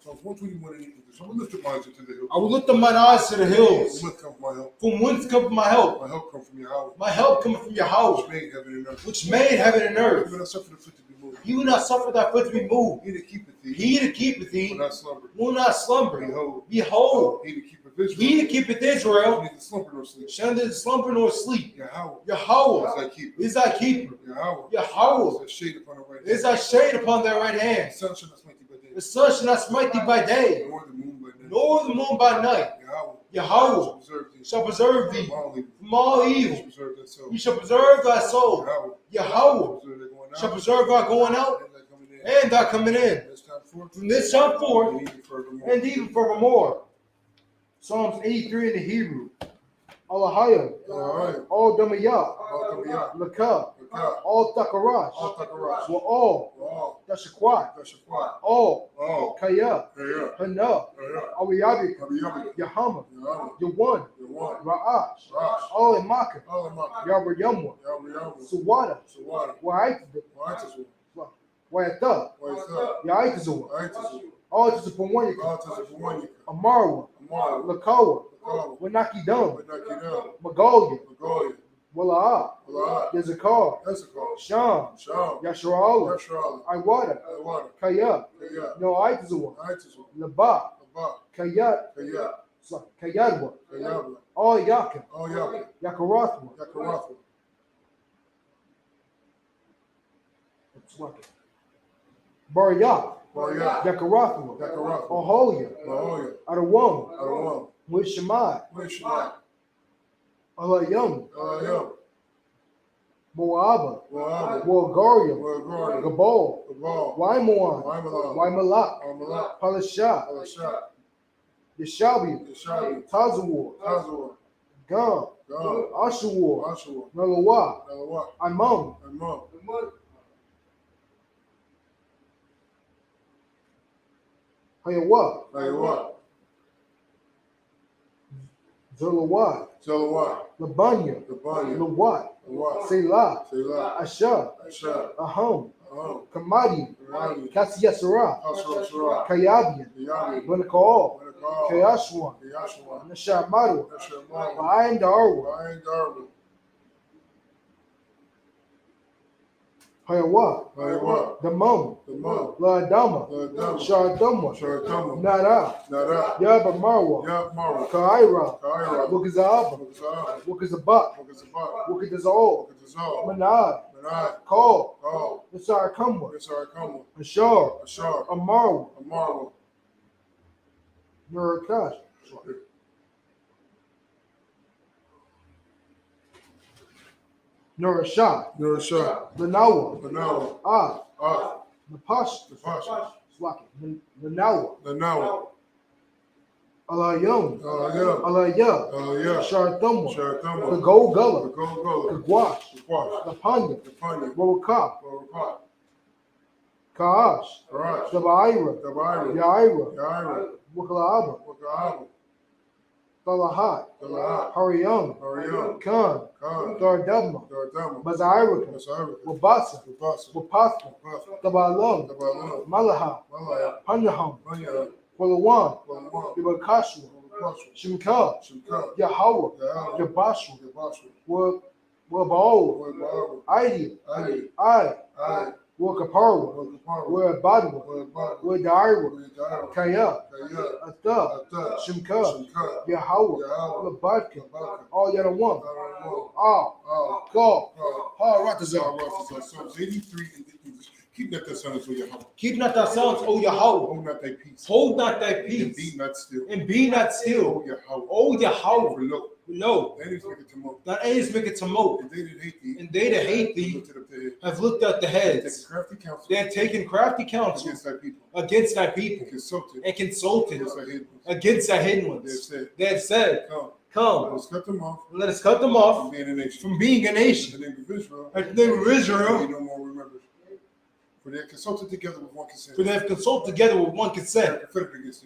So 121 I will lift up my eyes to the hills. I will lift up mine eyes to the hills. From whence comes my help? From whence comes my help? My help comes from Yahweh. My help comes from Yahweh. Which made heaven and earth. Which made heaven and earth. You will not suffer the foot to be moved. You will not suffer thy foot to be moved. He that keepeth thee. He that keepeth thee. Will not slumber. Will not slumber. Behold. He He that keepeth Israel. Neither slumber nor sleep. Shall neither slumber nor sleep. Yahweh is thy keeper. Yahweh is shade upon the right is thy shade upon thy right hand. The sun shall not smite thee by day. The sun shall not smite thee by day, Nor the moon by night. nor the moon by night. Yahweh Yahweh shall preserve thee from all evil. He He shall preserve thy soul. Yahweh shall preserve thy going out and thy coming in. From this time forth and even furthermore. Psalms 83 in the Hebrew. Alahaya, all Damayah, Lakah, all Takarash, were all Dashaquat, all Kaya, Hana, Awiyabik, Yahama, Yawan, Ra'ash, all Imaka, Yabayamwa, Suwada, Wayata, Yaitazua, all to the Pawanyaka, Amarwa, Lakawa, Wanaki Dum, Magolia, Wala'a, Yazakar, Sham, Yasharala, Iwata, Kaya, No Aitazua, Laba, Kayadwa, all Yaka, Yakarathwa, Baryak, Yakarathwa, Aholia, Adawam, with Shemai, Alayam, Moaba, Wargaria, Gabal, Waimoan, Waimalak, Palashah, Yeshabi, Tazawar, Gam, Ashawar, Nalawa, Imam, Hayawa, Zolawat, Labanya, Lawat, Selah, Asha, Aham, Kamadi, Kasiyasara, Kayabian, Bunakal, Kayashwan, Nashamaru, Bayan Darwa, Hayawa, Damam, La Dama, Shardama, Nara, Yaba Marwa, Kaira, Wukazaba, Wukazabat, Wukazazol, Manad, Call, Nasar Kamwa, Ashar, Amarwa, Nurakash. Nurashah, Lanawa, Napash, Lanawa, Alayum, Alaya, Sharathumwa, the Gold Gullah, the Gwash, the Panya, Rawakah, Kaash, the Baira, Yaira, Wukalaaba, Talahat, Hariyam, Khan, Dardama, Bazairaka, Wabasa, Wapatha, Tabalum, Malaha, Pandaham, Walawan, Yabakashua, Shimka, Yahweh, Yabashu, Wabao, Idi, I, Wakaparwa, Wabadwa, Wadaira, Kaya, Atha, Shimka, Yahweh, Labadka, all yet one. Go. Ratazar. Psalms 83 and 53. Keep not thy sons, O Yahweh. Keep not thy sons, O Yahweh. Hold not thy peace. Hold not thy peace. And be not still. And be not still. O Yahweh. O Yahweh. For lo, no. That is make it to moat. That is make it to moat. And they that hate thee. And they that hate thee have looked at the heads. They have taken crafty counsel against thy people. Against thy people. And consulted against thy hidden ones. They have said, Come. Let us cut them off. Let us cut them off from being a nation. From being a nation. The name of Israel. And the name of Israel. No more remembered. For they have consulted together with one consent. For they have consulted together with one consent.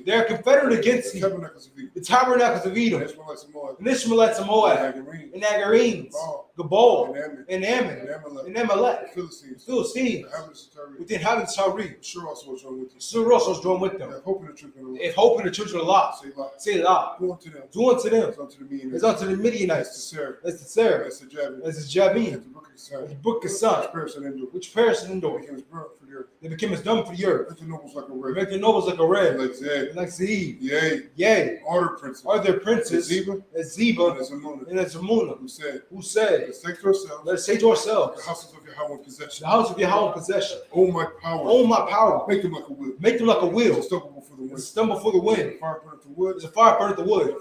They are confederate against thee. They are confederate against thee. The tabernacles of Edom. And Ishmaelites of Moab. And Agarenes. Gabal. And Ammon. And Amalek. Philistines. With the inhabitants of Tyre. Sure also was joined with them. Sure also was joined with them. If hope in the children of Lot. Say Lot. Do unto them. As unto the Midianites. As the Sarah. As the Jabin. As the brook is son. Which perished and endured. They became as dumb for the earth. Make the nobles like a red. Make the nobles like a red. Like Zeb. Yea. Are there princes? As Zeba and as Zamuna. Who said? Let us say to ourselves. The houses of Yahweh in possession. The house of Yahweh in possession. Oh my power. Oh my power. Make them like a wheel. Make them like a wheel. Stumble for the wind. There's a fire burning the wood.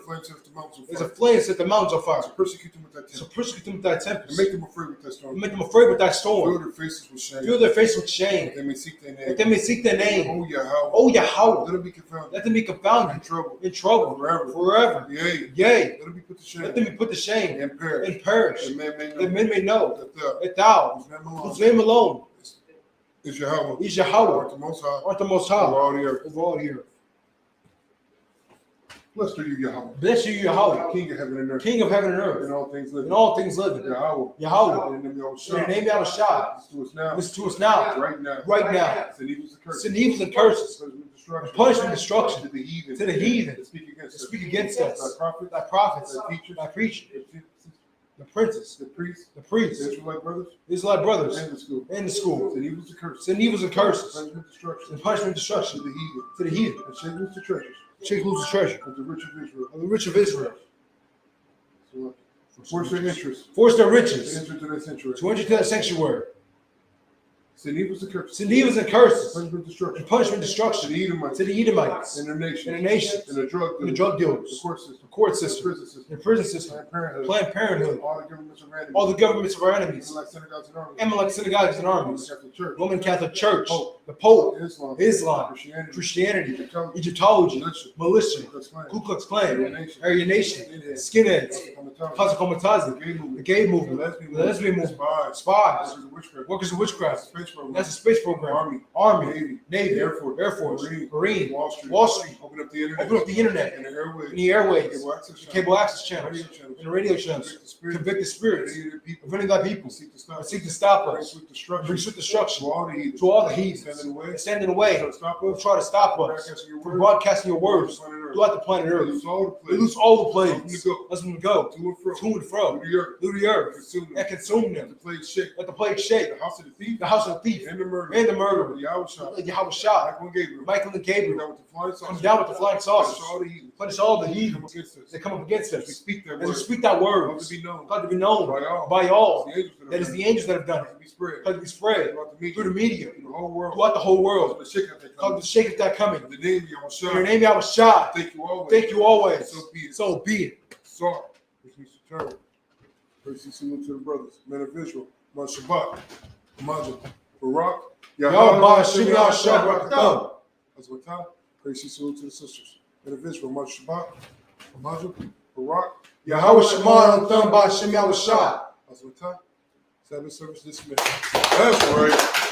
There's a flame set the mountains on fire. So persecute them with thy tempest. And make them afraid with thy storm. Make them afraid with thy storm. Fill their faces with shame. Fill their faces with shame. That they may seek their name. That they may seek their name. Oh Yahweh. Oh Yahweh. Let them be confounded. Let them be confounded. In trouble. Forever. Yea. Let them be put to shame. Let them be put to shame. And perish. That men may know that thou, whose name alone is Yahweh. Art the most high. Over all the earth. Over all the earth. Blessed are you, Yahweh. Blessed are you, Yahweh. King of heaven and earth. King of heaven and earth. And all things living. And all things living. Yahweh. In the name of Shah. Listen to us now. Right now. Right now. Send evils and curses. Punishment and destruction. To the heathen. To speak against us. Thy prophets. Thy preachers. The princes. The priests. Israelite brothers. And the school. Send evils and curses. And punishment and destruction. To the heathen. And shake loose the treasure. Of the rich of Israel. Of the rich of Israel. Force their interest. Force their riches. To enter to their sanctuary. To enter to that sanctuary. Send evils and curses. Send evils and curses. Punishment, destruction. And punishment, destruction. To the Edomites. To the Edomites. And their nations. And the nations. And the drug dealers. And the drug dealers. The court system. The court system. The prison system. The prison system. Planned Parenthood. All the governments of our enemies. All the governments of our enemies. Like synagogues and armies. And like synagogues and armies. Roman Catholic Church. The Pope. Islam. Christianity. Egyptology. Militia. Ku Klux Klan. Aryan Nation. Skinheads. Kamikaze. The gay movement. The lesbian movement. Spies. Workers of witchcraft. That's a space program. Army. Navy. Air Force. Marine. Wall Street. Open up the internet. And the airways. Cable access channels. And the radio channels. Convict the spirits of any of thy people. Seek to stop us. Bring swift destruction to all the heathens. Stand in the way. Try to stop us from broadcasting your words throughout the planet Earth. They lose all the plagues. Let them go to and fro through the earth and consume them. Let the plague shake. The house of the thief and the murderer. Yahweh Shah. Michael and Gabriel. Come down with the flying saucers. Punish all the heathens that come up against us. As we speak that word, God to be known by all. That is the angels that have done it. God to be spread through the media, throughout the whole world. God to shake that coming. In your name, Yahweh Shah. Thank you always. So be it. Sorry. Which means to turn. Gracie salute to the brothers. Men of Israel. Much Shabbat. Imagine. Barak. Yahweh Shimmy Shabbat. Azwata. Gracie salute to the sisters. Men of Israel. Much Shabbat. Imagine. Barak. Yahweh Shemar Thumb by Shimmy Shah. Azwata. Sabbath service dismissed. That's right.